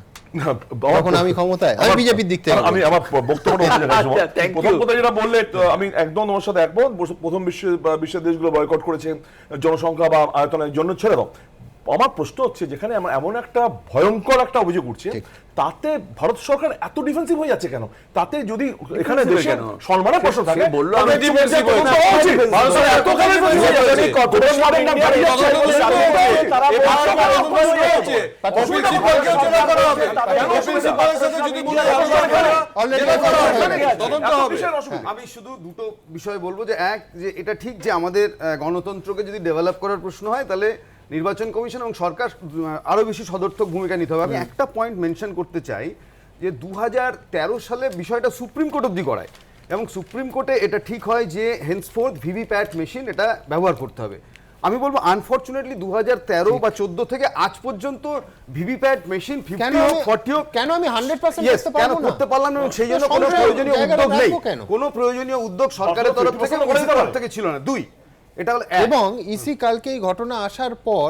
তখন আমি ক্ষমতায়, আমি বিজেপির দিক থেকে আমি আমার বক্তব্যটা প্রথম কথা যেটা বললে আমি একদম ওর সাথে একমত। প্রথম বিশ্বের দেশগুলো বয়কট করেছে জনসংখ্যা বা আয়তনের জন্য, ছেড়ে দাও। আমার প্রশ্ন হচ্ছে, যেখানে এমন একটা ভয়ঙ্কর একটা অভিযোগ উঠছে, তাতে ভারত সরকার এত ডিফেন্সিভ হয়ে যাচ্ছে কেন? তাতে যদি এখানে দেশের সম্মানের প্রশ্ন থাকে, আমি শুধু দুটো বিষয় বলবো, যে এক, যে এটা ঠিক যে আমাদের গণতন্ত্রকে যদি ডেভেলপ করার প্রশ্ন হয়, তাহলে নির্বাচন কমিশন এবং সরকার আরো বেশি সদর্থক ভূমিকা নিতে হবে। আমি একটা পয়েন্ট মেনশন করতে চাই, যে 2013 সালে বিষয়টা সুপ্রিম কোর্ট অবধি গড়ায়, এবং সুপ্রিম কোর্টে এটা ঠিক হয় যে হেন্সফোর্থ ভিভিপ্যাট মেশিন এটা ব্যবহার করতে হবে। আমি বলবো আনফরচুনেটলি 2013 বা 14 থেকে আজ পর্যন্ত ভিভিপ্যাট মেশিন 50 হোক 40 হোক কেন আমি 100% Yes, করতে কেন পারবো না? করতে পারলাম না এবং সেই জন্য কোনো প্রয়োজনীয় উদ্যোগ নেই, কোনো প্রয়োজনীয় উদ্যোগ সরকারের তরফ থেকে ওদের তরফ থেকে ছিল না। 2 এটা হলো এক। এবং ইসি কালকে এই ঘটনা আসার পর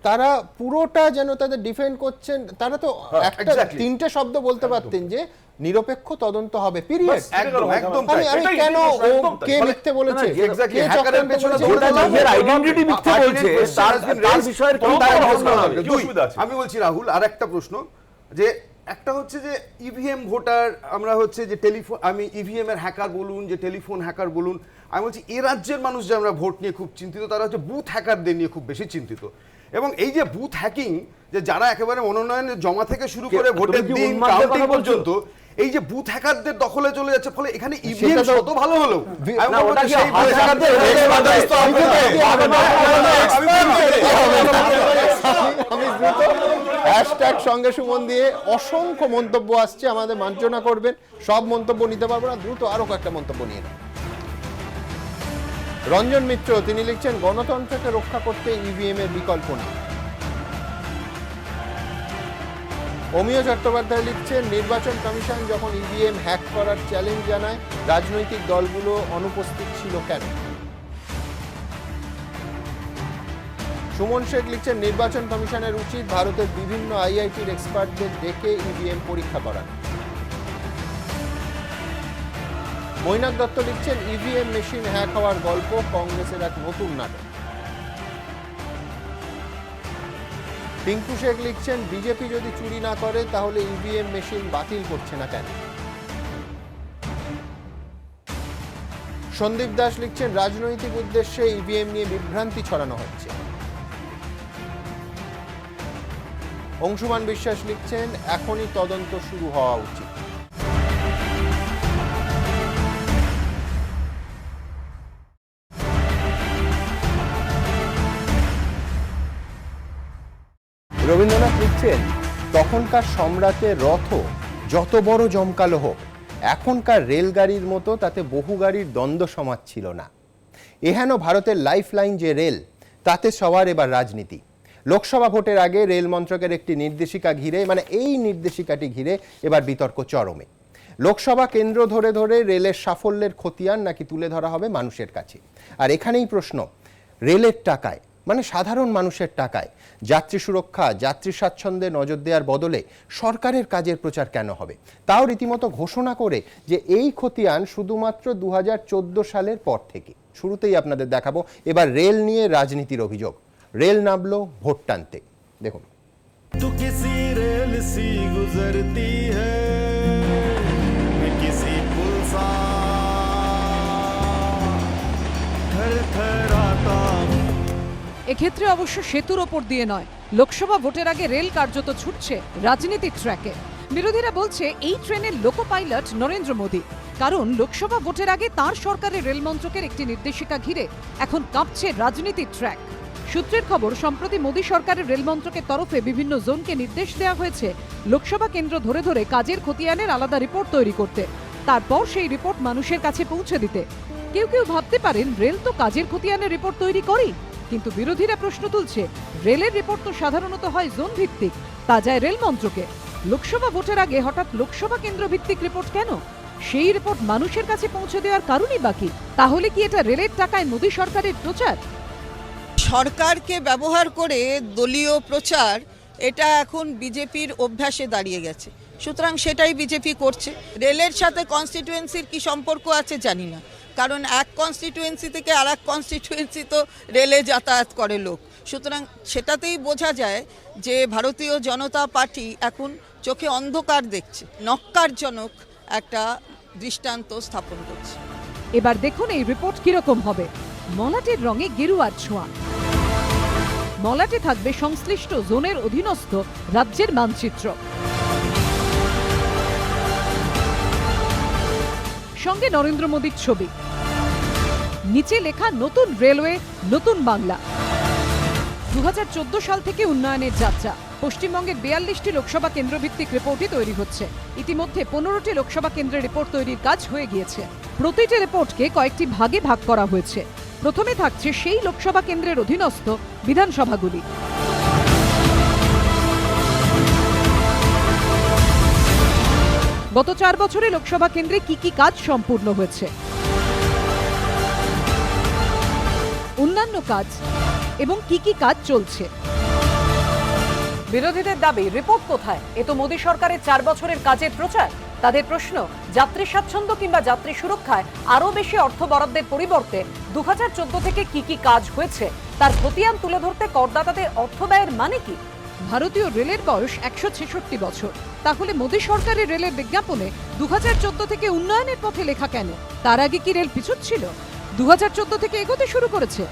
তারা পুরোটা যেন তাদের ডিফেন্ড করছেন, তারা তো একটা তিনটে শব্দ বলতে পারতেন যে নিরপেক্ষ তদন্ত হবে, পিরিয়ড। একদম একদম আমি কেন ও কে মিথ্যে বলেছে, এক্স্যাক্টলি হ্যাকারের পেছনে নিজের আইডেন্টিটি মিথ্যে বলছে, তার বিষয়ের কি প্রশ্ন হবে? আমি বলছি রাহুল, আর একটা প্রশ্ন, যে একটা হচ্ছে যে ইভিএম ভোটার, আমরা হচ্ছে যে টেলিফোন, আমি ইভিএম এর হ্যাকার বলুন, যে টেলিফোন হ্যাকার বলুন, আমি বলছি এ রাজ্যের মানুষ যে আমরা ভোট নিয়ে খুব চিন্তিত, তারা হচ্ছে বুথ হ্যাকারদের নিয়ে খুব বেশি চিন্তিত। এবং এই যে বুথ হ্যাকিং, যে যারা একেবারে মনোনয়ন জমা থেকে শুরু করে ভোটের দিন কাউন্টিং পর্যন্ত এই যে বুথ হ্যাকারদের দখলে চলে যাচ্ছে, ফলে এখানে ইভিএম কত ভালো হলো, আমি বলবো যে সেই বুথ হ্যাকারদের হ্যাশট্যাগ সঙ্গে সুমন দিয়ে অসংখ্য মন্তব্য আসছে, আমাদের মার্জনা করবেন, সব মন্তব্য নিতে পারবো না, দ্রুত আরো কয়েকটা মন্তব্য নিয়ে নেন। রঞ্জন মিত্র তিনি লিখছেন, গণতন্ত্রকে রক্ষা করতে ইভিএম এর বিকল্প নেই। অমিয় চট্টোপাধ্যায় লিখছেন, নির্বাচন কমিশন যখন ইভিএম হ্যাক করার চ্যালেঞ্জ জানায়, রাজনৈতিক দলগুলো অনুপস্থিত ছিল কেন? সুমন শেখ লিখছেন, নির্বাচন কমিশনের উচিত ভারতের বিভিন্ন আইআইটির এক্সপার্টদের ডেকে ইভিএম পরীক্ষা করানো। মৈনাক দত্ত লিখছেন, ইভিএম মেশিন হ্যাক হওয়ার গল্প কংগ্রেসের এক নতুন নাটক। টিঙ্কু শেখ লিখছেন, বিজেপি যদি চুরি না করে তাহলে ইভিএম মেশিন বাতিল করছে না কেন? সন্দীপ দাস লিখছেন, রাজনৈতিক উদ্দেশ্যে ইভিএম নিয়ে বিভ্রান্তি ছড়ানো হচ্ছে। অংশুমান বিশ্বাস লিখছেন, এখনই তদন্ত শুরু হওয়া উচিত। রবীন্দ্রনাথ লিখছেন, তখনকার সম্রাটের রথ যত বড় জমকালো হোক, এখনকার রেলগাড়ির মতো তাতে বহু গাড়ির দ্বন্দ্ব সমাজ ছিল না। এহেন ভারতের লাইফ লাইন যে রেল, তাতে সবার এবার রাজনীতি। লোকসভা ভোটের আগে রেল মন্ত্রকের একটি নির্দেশিকা ঘিরে, মানে এই নির্দেশিকাটি ঘিরে এবার বিতর্ক চরমে। লোকসভা কেন্দ্র ধরে ধরে রেলের সাফল্যের খতিয়ান নাকি তুলে ধরা হবে মানুষের কাছে। আর এখানেই প্রশ্ন, রেলের টাকায়, মানে সাধারণ মানুষের টাকায় যাত্রী সুরক্ষা, যাত্রী স্বাচ্ছন্দ্যে নজর দেওয়ার বদলে সরকারের কাজের প্রচার কেন হবে? তাও রীতিমতো ঘোষণা করে যে এই খতিয়ান শুধুমাত্র 2014 সালের পর থেকে। শুরুতেই আপনাদের দেখাবো এবার রেল নিয়ে রাজনীতির অভিযোগ। রেল নামলো ভোট টানতে, দেখুন। এক্ষেত্রে অবশ্য সেতুর ওপর দিয়ে নয়, লোকসভা ভোটের আগে রেল কার্যত ছুটছে রাজনীতির ট্র্যাকে। বিরোধীরা বলছে এই ট্রেনের লোকো পাইলট নরেন্দ্র মোদী, কারণ লোকসভা ভোটের আগে তার সরকারের রেল মন্ত্রকের একটি নির্দেশিকা ঘিরে এখন কাঁপছে রাজনীতির ট্র্যাক। সূত্রের খবর, সম্প্রতি মোদী সরকারের রেল মন্ত্রকের তরফে বিভিন্ন জোনকে নির্দেশ দেওয়া হয়েছে লোকসভা কেন্দ্র ধরে ধরে কাজের খতিয়ানের আলাদা রিপোর্ট তৈরি করতে, তারপর সেই রিপোর্ট মানুষের কাছে পৌঁছে দিতে। কেউ কেউ ভাবতে পারেন রেল তো কাজের খতিয়ানের রিপোর্ট তৈরি করেই, কিন্তু বিরোধীরা প্রশ্ন তুলছে, রেলের রিপোর্ট তো সাধারণত হয় জোন ভিত্তিক, তা যায় রেল মন্ত্রকে। লোকসভা ভোটের আগে হঠাৎ লোকসভা কেন্দ্র ভিত্তিক রিপোর্ট কেন? সেই রিপোর্ট মানুষের কাছে পৌঁছে দেওয়ার কারণই বাকি। তাহলে কি এটা রেলের টাকায় মোদী সরকারের প্রচার? সরকারকে ব্যবহার করে দলীয় প্রচার, এটা এখন বিজেপির অভ্যাসে দাঁড়িয়ে গেছে, সুতরাং সেটাই বিজেপি করছে। রেলের সাথে কনস্টিটুয়েন্সির কি সম্পর্ক আছে জানি না, কারণ এক কনস্টিটুয়েন্সি থেকে আর এক কনস্টিটুয়েন্সি তো রেলে যাতায়াত করে লোক, সুতরাং সেটাতেই বোঝা যায় যে ভারতীয় জনতা পার্টি এখন চোখে অন্ধকার দেখছে, নক্কারজনক একটা দৃষ্টান্ত স্থাপন করছে। এবার দেখুন এই রিপোর্ট কিরকম হবে। মলাটের রঙে গেরুয়ার ছোঁয়া, মলাটে থাকবে সংশ্লিষ্ট জোনের অধীনস্থ রাজ্যের মানচিত্র, সঙ্গে নরেন্দ্র মোদীর ছবি, নিচে লেখা নতুন রেলওয়ে নতুন বাংলা। 2014 সাল থেকে উন্নয়নের যাত্রা। পশ্চিমবঙ্গের 42টি লোকসভা কেন্দ্রভিত্তিক রিপোর্টই তৈরি হচ্ছে। ইতিমধ্যে 15টি লোকসভা কেন্দ্রের রিপোর্ট তৈরির কাজ হয়ে গিয়েছে। প্রতিটি রিপোর্টকে কয়েকটি ভাগে ভাগ করা হয়েছে। প্রথমে থাকছে সেই লোকসভা কেন্দ্রের অধীনস্থ বিধানসভাগুলি। গত 4 বছরে লোকসভা কেন্দ্রে কি কি কাজ সম্পূর্ণ হয়েছে, অন্যান্য কাজ এবং কি কি কাজ চলছে। বিরোধীদের দাবি, রিপোর্ট কোথায়? এ তো মোদী সরকারের 4 বছরের কাজের প্রচার। তাদের প্রশ্ন, যাত্রী স্বাচ্ছন্দ্য কিংবা যাত্রী সুরক্ষায় আরও বেশি অর্থ বরাদ্দের পরিবর্তে 2014 থেকে কি কি কাজ হয়েছে তার খতিয়ান তুলে ধরতে করদাতাদের অর্থ ব্যয়ের মানে কি? ভারতীয় রেলের বয়স 166 বছর। তাহলে মোদী সরকারের রেলের বিজ্ঞাপনে 2014 থেকে উন্নয়নের পথে লেখা কেন? তার আগে কি রেল পিছুচ্ছিল? 2014 থেকে এগোতে শুরু করেছে।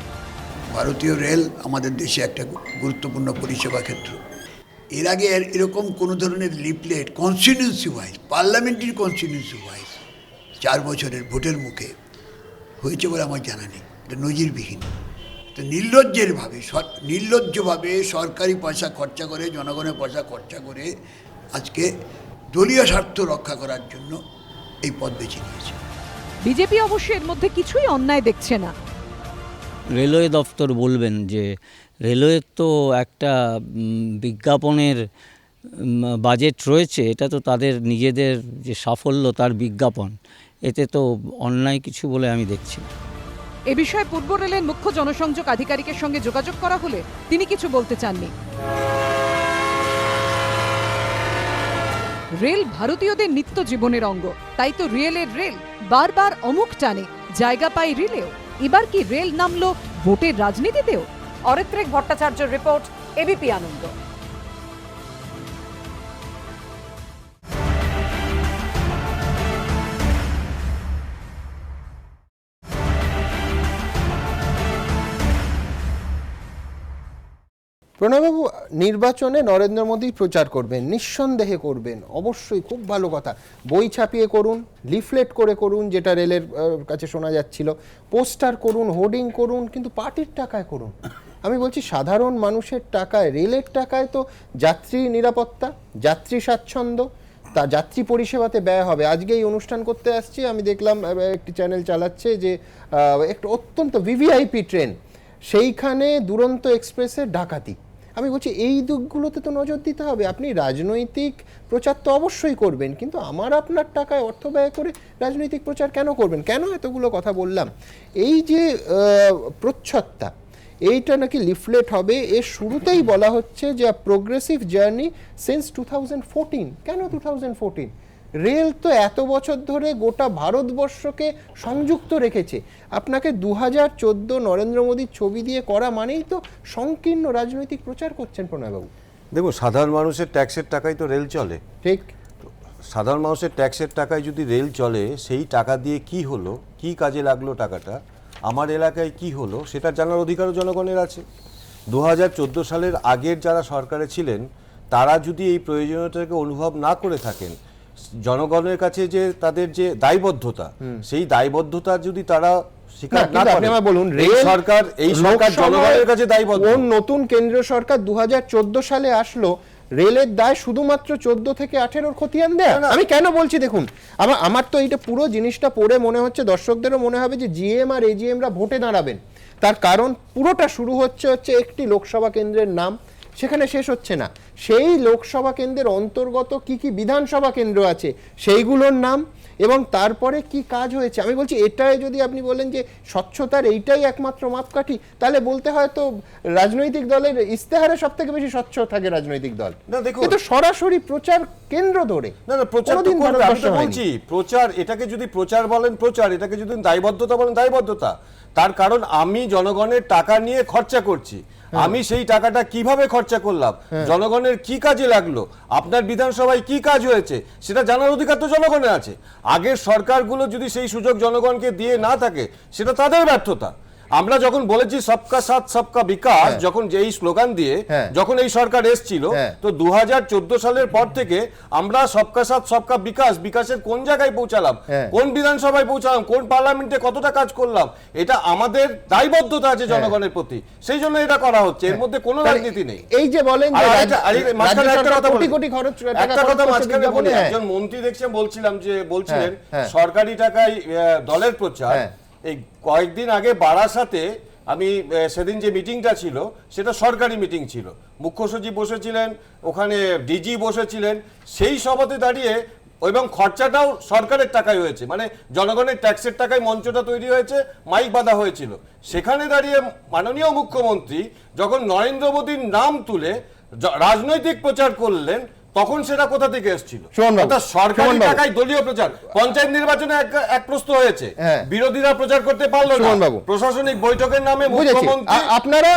ভারতীয় রেল আমাদের দেশে একটা গুরুত্বপূর্ণ পরিষেবা ক্ষেত্র। এর আগে এরকম কোনো ধরনের leaflet constituency wise, parliamentary constituency wise 4 বছরের ভোটের মুখে হয়েছে বলে আমার জানা নেই। এটা নজিরবিহীন। তো নির্লজ্জভাবে সরকারি পয়সা খরচা করে, জনগণের পয়সা খরচা করে আজকে দলীয় স্বার্থ রক্ষা করার জন্য এই পথ বেছে নিয়েছে। বিজেপি অবশ্য এর মধ্যে কিছুই অন্যায় দেখছে না। রেলওয়ে দপ্তর বলবেন যে রেলওয়ের তো একটা বিজ্ঞাপনের বাজেট রয়েছে, এটা তো তাদের নিজেদের যে সাফল্য তার বিজ্ঞাপন, এতে তো অন্যায় কিছু বলে আমি দেখছি না। এ বিষয়ে পূর্ব রেলের মুখ্য জনসংযোগ আধিকারিকের সঙ্গে যোগাযোগ করা হলে তিনি কিছু বলতে চাননি। রেল ভারতীয়দের নিত্য জীবনের অঙ্গ, তাই তো রেলের রেল বারবার অমুক টানে, জায়গা পায় রেলেও। এবার কি রেল নামলো ভোটের রাজনীতিতেও? অরিত্রিক ভট্টাচার্যের রিপোর্ট, এবিপি আনন্দ। প্রণববাবু, নির্বাচনে নরেন্দ্র মোদী প্রচার করবেন, নিঃসন্দেহে করবেন, অবশ্যই, খুব ভালো কথা। বই ছাপিয়ে করুন, লিফলেট করে করুন, যেটা রেলের কাছে শোনা যাচ্ছিল, পোস্টার করুন, হোর্ডিং করুন, কিন্তু পার্টির টাকায় করুন। আমি বলছি সাধারণ মানুষের টাকায়, রেলের টাকায় তো যাত্রী নিরাপত্তা, যাত্রী স্বাচ্ছন্দ্য, তা যাত্রী পরিষেবাতে ব্যয় হবে। আজকে এই অনুষ্ঠান করতে আসছি, আমি দেখলাম একটি চ্যানেল চালাচ্ছে যে একটা অত্যন্ত ভিভিআইপি ট্রেন, সেইখানে দুরন্ত এক্সপ্রেসের ডাকাতি। আমি বলছি এই দিকগুলোতে তো নজর দিতে হবে। আপনি রাজনৈতিক প্রচার তো অবশ্যই করবেন, কিন্তু আমার আপনার টাকায় অর্থ ব্যয় করে রাজনৈতিক প্রচার কেন করবেন? কেন এতগুলো কথা বললাম? এই যে প্রচ্ছদটা, এইটা নাকি লিফলেট হবে, এর শুরুতেই বলা হচ্ছে যে প্রোগ্রেসিভ জার্নি সিন্স 2014। কেন 2014? রেল তো এত বছর ধরে গোটা ভারতবর্ষকে সংযুক্ত রেখেছে। আপনাকে 2014 নরেন্দ্র মোদীর ছবি দিয়ে করা মানেই তো সংকীর্ণ রাজনৈতিক প্রচার করছেন প্রণয়বাবু। দেখুন, সাধারণ মানুষের ট্যাক্সের টাকায় তো রেল চলে। ঠিক, সাধারণ মানুষের ট্যাক্সের টাকায় যদি রেল চলে, সেই টাকা দিয়ে কি হলো, কি কাজে লাগলো টাকাটা, আমার এলাকায় কি হলো, সেটা জানার অধিকারও জনগণের আছে। 2014 সালের আগের যারা সরকারে ছিলেন, তারা যদি এই প্রয়োজনীয়তাকে অনুভব না করে থাকেন, জনগণের কাছে যে তাদের যে দায়বদ্ধতা, সেই দায়বদ্ধতা যদি তারা স্বীকার না করে, বলুন এই সরকার জনগণের কাছে দায়বদ্ধ। কোন নতুন কেন্দ্রীয় সরকার 2014 সালে আসলো, রেলের দায় শুধুমাত্র 14 থেকে 18 খতিয়ান দেয়া? আমি কেন বলছি দেখুন, আমার তো এইটা পুরো জিনিসটা পড়ে মনে হচ্ছে, দর্শকদেরও মনে হবে যে জিএম আর এজিএমরা ভোটে দাঁড়াবেন। তার কারণ পুরোটা শুরু হচ্ছে একটি লোকসভা কেন্দ্রের নাম, সেখানে শেষ হচ্ছে না। সেই লোকসভা কেন্দ্রের অন্তর্গত কি কি বিধানসভা কেন্দ্র আছে সেইগুলোর নাম, এবং তারপরে কি কাজ হয়েছে। আমি বলছি এটাই যদি আপনি বলেন যে স্বচ্ছতার এইটাই একমাত্র মাপকাঠি, তাহলে বলতে হয় তো রাজনৈতিক দলের ইস্তেহারে সব থেকে বেশি স্বচ্ছ থাকে রাজনৈতিক দল। না দেখুন, কিন্তু সরাসরি প্রচার কেন্দ্র ধরে প্রচার বলছি, প্রচার, এটাকে যদি প্রচার বলেন প্রচার, এটাকে যদি দায়বদ্ধতা বলেন দায়বদ্ধতা। তার কারণ আমি জনগণের টাকা নিয়ে খরচা করছি, আমি সেই টাকাটা কিভাবে খরচা করলাম, জনগণের কি কাজে লাগলো, আপনার বিধানসভায় কি কাজ হয়েছে, সেটা জানার অধিকার তো জনগণের আছে। আগের সরকারগুলো যদি সেই সুযোগ জনগণকে দিয়ে না থাকে, সেটা তাদের ব্যর্থতা। আমরা যখন বলেছি সবকা সাথ সবকা বিকাশ, যখন যেই স্লোগান দিয়ে যখন এই সরকার এসেছিল, তো 2014 সালের পর থেকে আমরা সবকা সাথ সবকা বিকাশ, বিকাশের কোন জায়গায় পৌঁছালাম, কোন বিধানসভায় পৌঁছালাম, কোন পার্লামেন্টে কতটা কাজ করলাম, এটা আমাদের দায়বদ্ধতা আছে জনগণের প্রতি, সেই জন্য এটা করা হচ্ছে। এর মধ্যে কোনো রাজনীতি নেই। এই যে বলেন একজন মন্ত্রী দেখছেন, বলছিলেন সরকারি টাকায় দলের প্রচার, এই কয়েকদিন আগে বারাসাতে আমি সেদিন যে মিটিংটা ছিল সেটা সরকারি মিটিং ছিল, মুখ্য সচিব বসেছিলেন, ওখানে ডিজি বসেছিলেন, সেই সভাতে দাঁড়িয়ে এবং খরচাটাও সরকারের টাকায় হয়েছে, মানে জনগণের ট্যাক্সের টাকায় মঞ্চটা তৈরি হয়েছে, মাইক বাঁধা হয়েছিল। সেখানে দাঁড়িয়ে মাননীয় মুখ্যমন্ত্রী যখন নরেন্দ্র মোদীর নাম তুলে রাজনৈতিক প্রচার করলেন, তখন সেটা কোথা থেকে এসেছিল? অর্থাৎ সরকারি টাকায় দলীয় প্রচার। পঞ্চায়েত নির্বাচনে এক প্রশ্ন হয়েছে, বিরোধীরা প্রচার করতে পারলো না, প্রশাসনিক বৈঠকের নামে মুখ্যমন্ত্রী আপনারা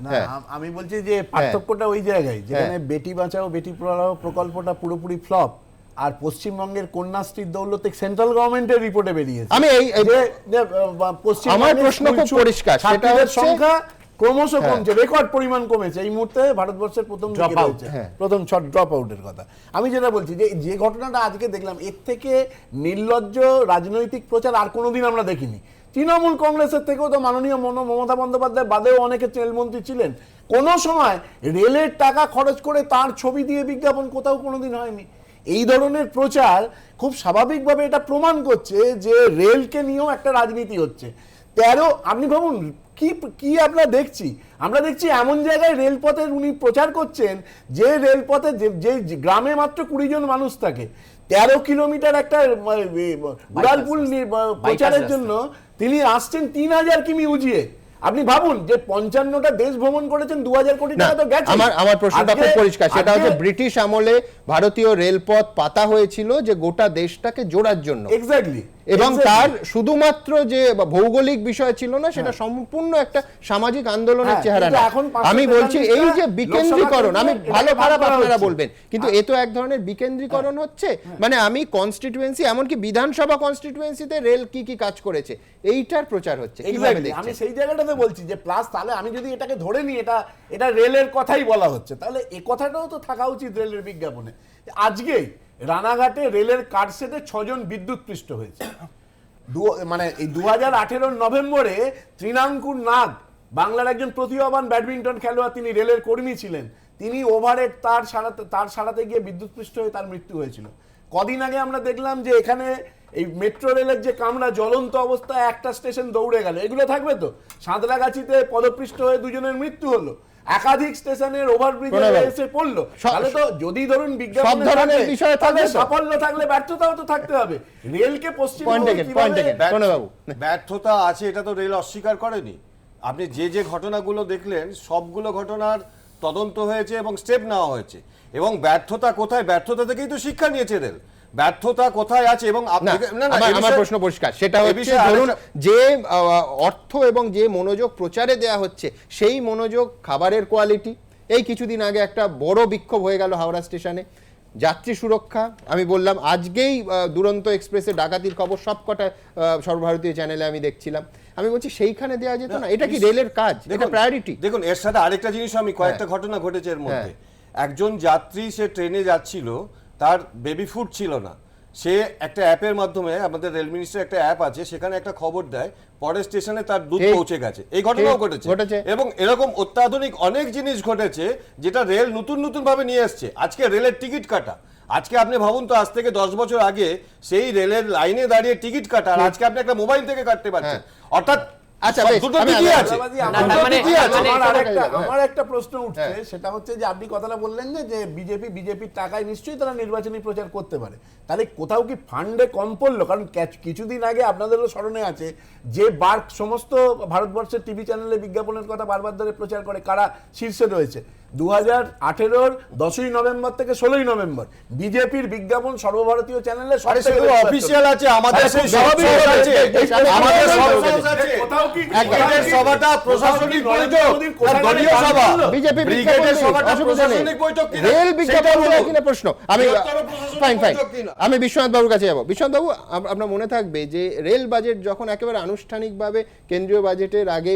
না, আমি বলছি যে পার্থক্যটা ওই জায়গায় যেখানে বেটি বাঁচাও বেটি পড়াও প্রকল্পটা পুরোপুরি ফ্লপ, আর পশ্চিমবঙ্গের কন্যাশ্রীর দৌলতে সেন্ট্রাল গভর্নমেন্টের রিপোর্টে বেরিয়েছে। আমি এই আমার প্রশ্ন খুব পরিষ্কার, সেটা হচ্ছে সংখ্যা ক্রমশ কমছে, রেকর্ড পরিমাণ কমেছে। এই মুহূর্তে ভারতবর্ষের প্রথম ড্রপ আউটের কথা আমি যেটা বলছি, যে ঘটনাটা আজকে দেখলাম, এর থেকে নির্লজ্জ রাজনৈতিক প্রচার আর কোনোদিন আমরা দেখিনি। তৃণমূল কংগ্রেসের থেকেও তো মাননীয় মমতা বন্দ্যোপাধ্যায় বাদেও অনেকে রেলমন্ত্রী ছিলেন, কোনো সময় রেলের টাকা খরচ করে তার ছবি দিয়ে বিজ্ঞাপন কোথাও কোনোদিন হয়নি। এই ধরনের প্রচার খুব স্বাভাবিকভাবে এটা প্রমাণ করছে যে রেলকে নিয়েও একটা রাজনীতি হচ্ছে। আপনি ভাবুন কি আমরা দেখছি এমন জায়গায় রেলপথের উনি প্রচার করছেন যে রেলপথে যে গ্রামে মাত্র 20 জন মানুষ থাকে, 13 কিলোমিটার একটা উড়ালপুল প্রচারের জন্য তিনি আসছেন 3000 কিমি উজিয়ে। আপনি ভাবুন যে 55টা দেশ ভ্রমণ করেছেন, 2000 কোটি টাকা তো গেছে। আমার প্রশ্নটা খুব পরিষ্কার, সেটা হচ্ছে ব্রিটিশ আমলে ভারতীয় রেলপথ পাতা হয়েছিল যে গোটা দেশটাকে জোড়ার জন্য, এক্স্যাক্টলি, এবং তার শুধুমাত্র যে ভৌগোলিক বিষয় ছিল না, সেটা সম্পূর্ণ একটা সামাজিক আন্দোলনের চেহারা না। আমি বলছি এই যে বিকেন্দ্রীকরণ, আমি ভালো খারাপ আপনারা বলবেন, কিন্তু এ তো এক ধরনের বিকেন্দ্রীকরণ হচ্ছে। মানে আমি কনস্টিটিউয়েন্সি, এমনকি বিধানসভা কনস্টিটিউয়েন্সিতে রেল কি কি কাজ করেছে এইটার প্রচার হচ্ছে। আমি সেই জায়গাটাতে বলছি যে প্লাস, তাহলে আমি যদি এটাকে ধরে নিই এটা রেলের কথাই বলা হচ্ছে, তাহলে এই কথাটাও তো থাকা উচিত রেলের বিজ্ঞাপনে। আজকেই রানাঘাটে রেলের কারশেডে 6 জন বিদ্যুৎপৃষ্ট হয়েছে। মানে এই 2018 নভেম্বরে তৃণাঙ্কুর নাগ, বাংলার একজন প্রতিভাবান ব্যাডমিন্টন খেলোয়াড়, তিনি রেলের কর্মী ছিলেন, তিনি ওভারহেড তার সারাতে গিয়ে বিদ্যুৎপৃষ্ট হয়ে তার মৃত্যু হয়েছিল। কদিন আগে আমরা দেখলাম যে এখানে এই মেট্রো রেলের যে কামরা জ্বলন্ত অবস্থায় একটা স্টেশন দৌড়ে গেল, এগুলো থাকবে তো? সাঁতরাগাছিতে পদপৃষ্ট হয়ে 2 জনের মৃত্যু হলো, একাধিক স্টেশনের ওভারব্রিজে এসে পড়লো। তাহলে তো যদি ধরুন বিজ্ঞাপন ধরনের বিষয় থাকলে সাফল্য থাকলে ব্যর্থতাও তো থাকতে হবে। রেলকে ব্যর্থতা আছে, এটা তো রেল অস্বীকার করেনি। আপনি যে ঘটনাগুলো দেখলেন সবগুলো ঘটনার তদন্ত হয়েছে এবং স্টেপ নেওয়া হয়েছে, এবং ব্যর্থতা কোথায়, ব্যর্থতা থেকেই তো শিক্ষা নিয়েছে রেল। ব্যর্থতা কোথায় আছে এবং আমার প্রশ্ন পরিষ্কার, সেটা হচ্ছে ধরুন যে অর্থ এবং যে মনোযোগ প্রচারে দেয়া হচ্ছে, সেই মনোযোগ খাবারের কোয়ালিটি। এই কিছুদিন আগে একটা বড় বিক্ষোভ হয়ে গেল হাওড়া স্টেশনে, যাত্রী সুরক্ষা। আমি বললাম আজকেই দুরন্ত এক্সপ্রেসে ডাকাতির খবর সবকটা সর্বভারতীয় চ্যানেলে আমি দেখছিলাম। আমি বলছি সেইখানে দেওয়া যেত না? এটা কি রেলের কাজ? এটা প্রায়োরিটি? দেখুন, এর সাথে আরেকটা জিনিস, আমি কয়েকটা ঘটনা ঘটেছে এর মধ্যে। একজন যাত্রী, সে ট্রেনে যাচ্ছিল, তার বেবি ফুড ছিল না, সে একটা অ্যাপের মাধ্যমে, আমাদের রেল মিনিস্ট্রির একটা অ্যাপ আছে, সেখানে একটা খবর দেয়, পরের স্টেশনে তার দুধ পৌঁছে গেছে। এই ঘটনাও ঘটেছে, এবং এরকম অত্যাধুনিক অনেক জিনিস ঘটেছে যেটা রেল নতুন ভাবে নিয়ে এসছে। আজকে রেলের টিকিট কাটা, আজকে আপনি ভাবুন তো, আজ থেকে 10 বছর আগে সেই রেলের লাইনে দাঁড়িয়ে টিকিট কাটা, আর আজকে আপনি একটা মোবাইল থেকে কাটতে পারছেন। অর্থাৎ আমার একটা প্রশ্ন উঠছে, সেটা হচ্ছে যে আপনি কথাটা বললেন যে বিজেপির টাকায় নিশ্চয়ই তারা নির্বাচনী প্রচার করতে পারে, তাহলে কোথাও কি ফান্ডে কম পড়লো? কারণ কিছুদিন আগে আপনাদেরও স্মরণে আছে যে বার্ক সমস্ত ভারতবর্ষের টিভি চ্যানেলে বিজ্ঞাপনের কথা বারবার ধরে প্রচার করে, কারা শীর্ষে রয়েছে। 2018 10ই নভেম্বর থেকে 16ই নভেম্বর বিজেপির বিজ্ঞাপন সর্বভারতীয় চ্যানেলে অফিসিয়াল আছে, আমাদের সেই সভাটা প্রশাসনিক বৈঠক, দলীয় সভা, বিজেপি ব্রিগেডের সভাটা প্রশাসনিক বৈঠক কিনা, রেল বিজ্ঞাপন কিনা প্রশ্ন। ফাইন, আমি বিশ্বনাথ বাবুর কাছে যাব। বিশ্বনাথ বাবু, আপনার মনে থাকবে যে রেল বাজেট যখন একেবারে আনুষ্ঠানিকভাবে কেন্দ্রীয় বাজেটের আগে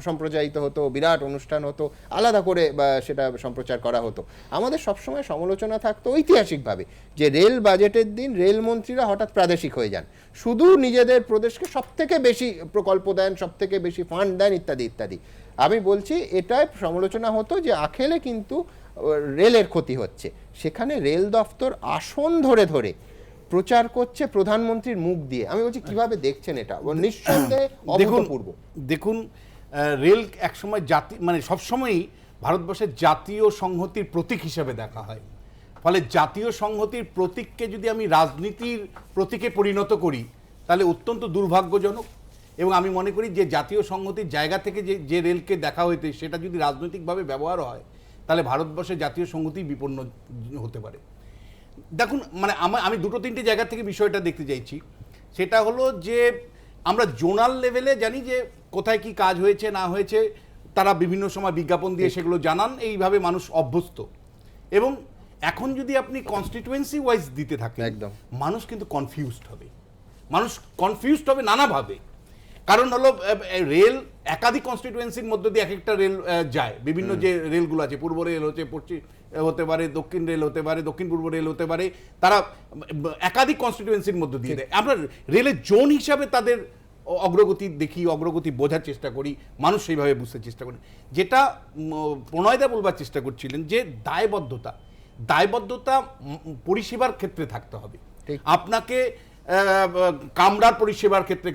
সম্প্রচারিত হতো, বিরাট অনুষ্ঠান হতো, আলাদা করে সেটা সম্প্রচার করা হতো, আমাদের সবসময় সমালোচনা থাকতো ঐতিহাসিকভাবে যে রেল বাজেটের দিন রেলমন্ত্রীরা হঠাৎ প্রাদেশিক হয়ে যান, শুধু নিজেদের প্রদেশকে সবথেকে বেশি প্রকল্প দেন, সবথেকে বেশি ফান্ড দেন, ইত্যাদি ইত্যাদি। আমি বলছি এটাই সমালোচনা হতো যে আখেলে কিন্তু রেলের ক্ষতি হচ্ছে। সেখানে রেল দফতর আসন ধরে ধরে প্রচার করছে প্রধানমন্ত্রীর মুখ দিয়ে। আমি বলছি কিভাবে দেখছেন এটা? নিঃসন্দেহে অভূতপূর্ব। দেখুন রেল একসময় জাতি মানে সবসময়ই ভারতবর্ষের জাতীয় সংহতির প্রতীক হিসেবে দেখা হয়। ফলে জাতীয় সংহতির প্রতীককে যদি আমি রাজনীতির প্রতীকে পরিণত করি তাহলে অত্যন্ত দুর্ভাগ্যজনক। এবং আমি মনে করি যে জাতীয় সংহতির জায়গা থেকে যে রেলকে দেখা হইতে সেটা যদি রাজনৈতিকভাবে ব্যবহার হয় তাহলে ভারতবর্ষের জাতীয় সংহতি বিপন্ন হতে পারে। দেখুন মানে আমি দুটো তিনটে জায়গা থেকে বিষয়টা দেখতে চাইছি। সেটা হলো যে আমরা জোনাল লেভেলে জানি যে কোথায় কি কাজ হয়েছে না হয়েছে, তারা বিভিন্ন সময় বিজ্ঞাপন দিয়ে সেগুলো জানান, এইভাবে মানুষ অভ্যস্ত। এবং এখন যদি আপনি কনস্টিটুয়েন্সি ওয়াইজ দিতে থাকেন একদম মানুষ কিন্তু কনফিউজড হবে নানাভাবে। কারণ হলো রেল একাধিক কনস্টিটুয়েন্সির মধ্যে দিয়ে এক একটা রেল যায়, বিভিন্ন যে রেলগুলো আছে, পূর্ব রেল হচ্ছে, পশ্চিম হতে পারে, দক্ষিণ রেল হতে পারে, দক্ষিণ পূর্ব রেল হতে পারে, তারা একাধিক কনস্টিটুয়েন্সির মধ্যে দিয়ে দেয়। আমরা রেলের জোন হিসাবে তাদের অগ্রগতি দেখি, অগ্রগতি বোঝার চেষ্টা করি, মানুষ সেইভাবে বুঝতে চেষ্টা করি। যেটা প্রণয়দা বলবার চেষ্টা করছিলেন যে দায়বদ্ধতা পরিষেবার ক্ষেত্রে থাকতে হবে। আপনাকে কামরার পরিষেবার ক্ষেত্রে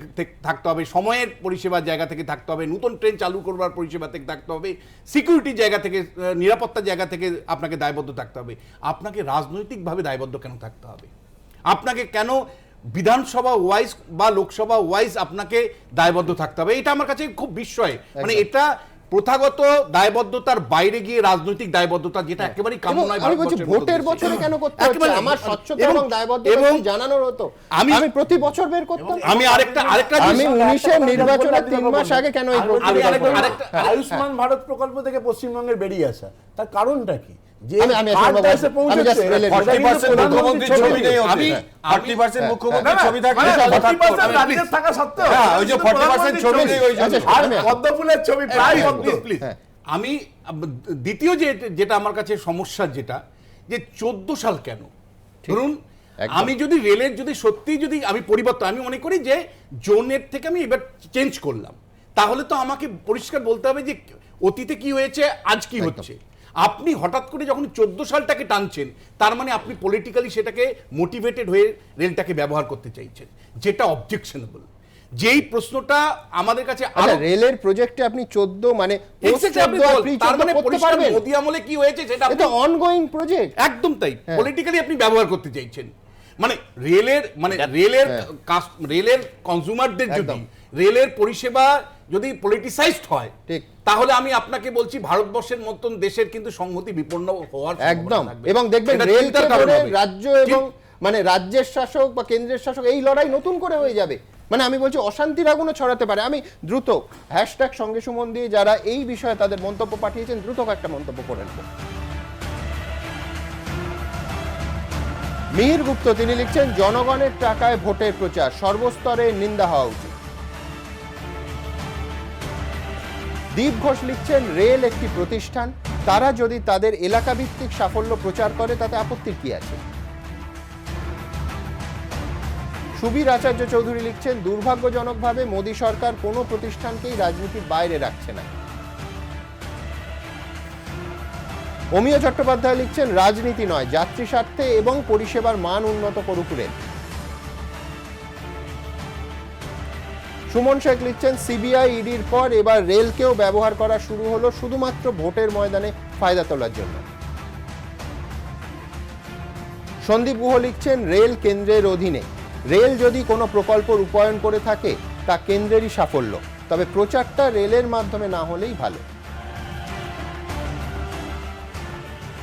থাকতে হবে, সময়ের পরিষেবার জায়গা থেকে থাকতে হবে, নতুন ট্রেন চালু করবার পরিষেবা থেকে থাকতে হবে, সিকিউরিটির জায়গা থেকে, নিরাপত্তার জায়গা থেকে আপনাকে দায়বদ্ধ থাকতে হবে। আপনাকে রাজনৈতিকভাবে দায়বদ্ধ কেন থাকতে হবে? আপনাকে কেন বিধানসভা ওয়াইজ বা লোকসভা ওয়াইজ আপনাকে দায়বদ্ধ থাকতে হবে? এটা আমার কাছে খুব বিস্ময়। মানে এটা প্রথাগত দায়বদ্ধতার বাইরে গিয়ে রাজনৈতিক দায়বদ্ধতা, যেটা একেবারেই কাম্য নয়। আমি বলছি ভোটের বছরে কেন করতে হচ্ছে? আমার স্বচ্ছতা এবং দায়বদ্ধতা জানানোর হতো, আমি প্রতি বছর বের করতাম। আমি আরেকটা আমি 19 নির্বাচনের 3 মাস আগে কেন এই আয়ুষ্মান ভারত প্রকল্প থেকে পশ্চিমবঙ্গের বেরিয়ে আসা, তার কারণটা কি? আমি দ্বিতীয় যেটা আমার কাছে সমস্যা, যেটা যে 14 সাল কেন? ধরুন আমি যদি রেলের যদি সত্যি যদি আমি পরিবর্তন, আমি মনে করি যে জোনের থেকে আমি এবার চেঞ্জ করলাম, তাহলে তো আমাকে পরিষ্কার বলতে হবে যে অতীতে কি হয়েছে, আজ কি হচ্ছে। আপনি হঠাৎ করে যখন 14 সালটাকে টানছেন, তার মানে আপনি পলিটিক্যালি সেটাকে মোটিভেটেড হয়ে রেলটাকে ব্যবহার করতে চাইছেন, যেটা অবজেকশনেবল। যেই প্রশ্নটা আমাদের কাছে রেলের প্রজেক্টে আপনি 14 মানে মোদি আমলে কি হয়েছে সেটা অনগোয়িং প্রজেক্ট, একদম তাই পলিটিক্যালি আপনি ব্যবহার করতে চাইছেন। মানে রেলের কনজিউমারদের যদি রেলের পরিষেবা যদি পলিটিসাইজড হয়, তাহলে আমি আপনাকে বলছি ভারতবর্ষের মতন দেশের কিন্তু সংহতি বিপন্ন হওয়ার একদম। এবং দেখবেন রেলকে ধরে রাজ্য এবং মানে রাজ্যের শাসক বা কেন্দ্রের শাসক এই লড়াই নতুন করে হয়ে যাবে। মানে আমি বলছি অশান্তির আগুনও ছড়াতে পারে। আমি দ্রুত হ্যাশট্যাগ সঙ্গে সুমন দিয়ে যারা এই বিষয়ে তাদের মন্তব্য পাঠিয়েছেন দ্রুত একটা মন্তব্য করে নেব। মিহির গুপ্ত তিনি লিখছেন, জনগণের টাকায় ভোটের প্রচার, সর্বস্তরে নিন্দা হওয়া উচিত। দীপ ঘোষ লিখছেন, রেল একটি প্রতিষ্ঠান, তারা যদি তাদের এলাকা ভিত্তিক সাফল্য প্রচার করে তাতে আপত্তির কি আছে? সুবীর আচার্য চৌধুরী লিখছেন, দুর্ভাগ্যজনকভাবে মোদী সরকার কোনো প্রতিষ্ঠানকেই রাজনীতির বাইরে রাখছে না। অমিয় চট্টোপাধ্যায় লিখছেন, রাজনীতি নয়, যাত্রী স্বার্থে এবং পরিষেবার মান উন্নত করুক রেল। সুমন শেখ লিখছেন, সিবিআই ইডির পর এবার রেলকেও ব্যবহার করা শুরু হলো শুধুমাত্র ভোটের ময়দানে ফায়দা তোলার জন্য। সন্দীপ গুহ লিখছেন, রেল কেন্দ্রের অধীনে, রেল যদি কোনো প্রকল্প রূপায়ণ করে থাকে তা কেন্দ্রেরই সাফল্য, তবে প্রচারটা রেলের মাধ্যমে না হলেই ভালো।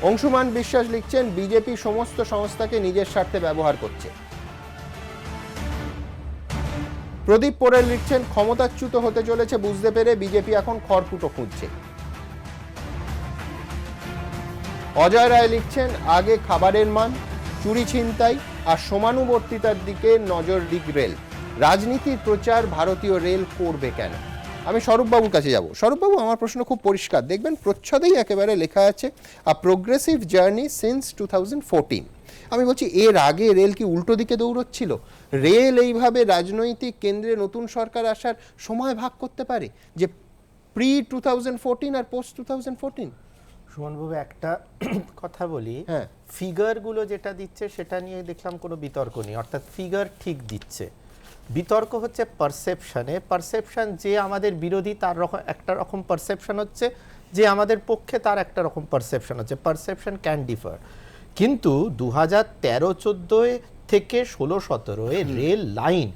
অংশুমান বিশ্বাস লিখছেন, বিজেপি সমস্ত সংস্থাকে নিজের স্বার্থে ব্যবহার করছে। প্রদীপ পোরেল লিখছেন, ক্ষমতাচ্যুত হতে চলেছে বুঝতে পেরে বিজেপি এখন খড়কুটো খুঁজছে। অজয় রায় লিখছেন, আগে খাবারের মান, চুরি ছিনতাই আর সমানুবর্তিতার দিকে নজর দিক রেল, রাজনীতির প্রচার ভারতীয় রেল করবে কেন? আমি স্বরূপবাবুর কাছে যাব। স্বরূপবাবু, আমার প্রশ্ন খুব পরিষ্কার। দেখবেন প্রচ্ছদেই একেবারে লেখা আছে, আ প্রোগ্রেসিভ জার্নি সিন্স 2014। আমি বলছি এর আগে রেল কি উল্টো দিকে দৌড়চ্ছিল? রেল এইভাবে রাজনৈতিক কেন্দ্রে নতুন সরকার আসার সময় ভাগ করতে পারে যে প্রি 2014 আর পোস্ট 2014? সুমনবাবু একটা কথা বলি, ফিগারগুলো যেটা দিচ্ছে সেটা নিয়ে দেখলাম কোনো বিতর্ক নেই, অর্থাৎ ফিগার ঠিক দিচ্ছে। বিতর্ক হচ্ছে পারসেপশনে। পারসেপশন যে আমাদের বিরোধী তার একটা রকম পারসেপশন হচ্ছে, যে আমাদের পক্ষে তার একটা রকম পারসেপশন হচ্ছে। Perception can differ. কিন্তু 2013-14 থেকে 16-17 রেল লাইন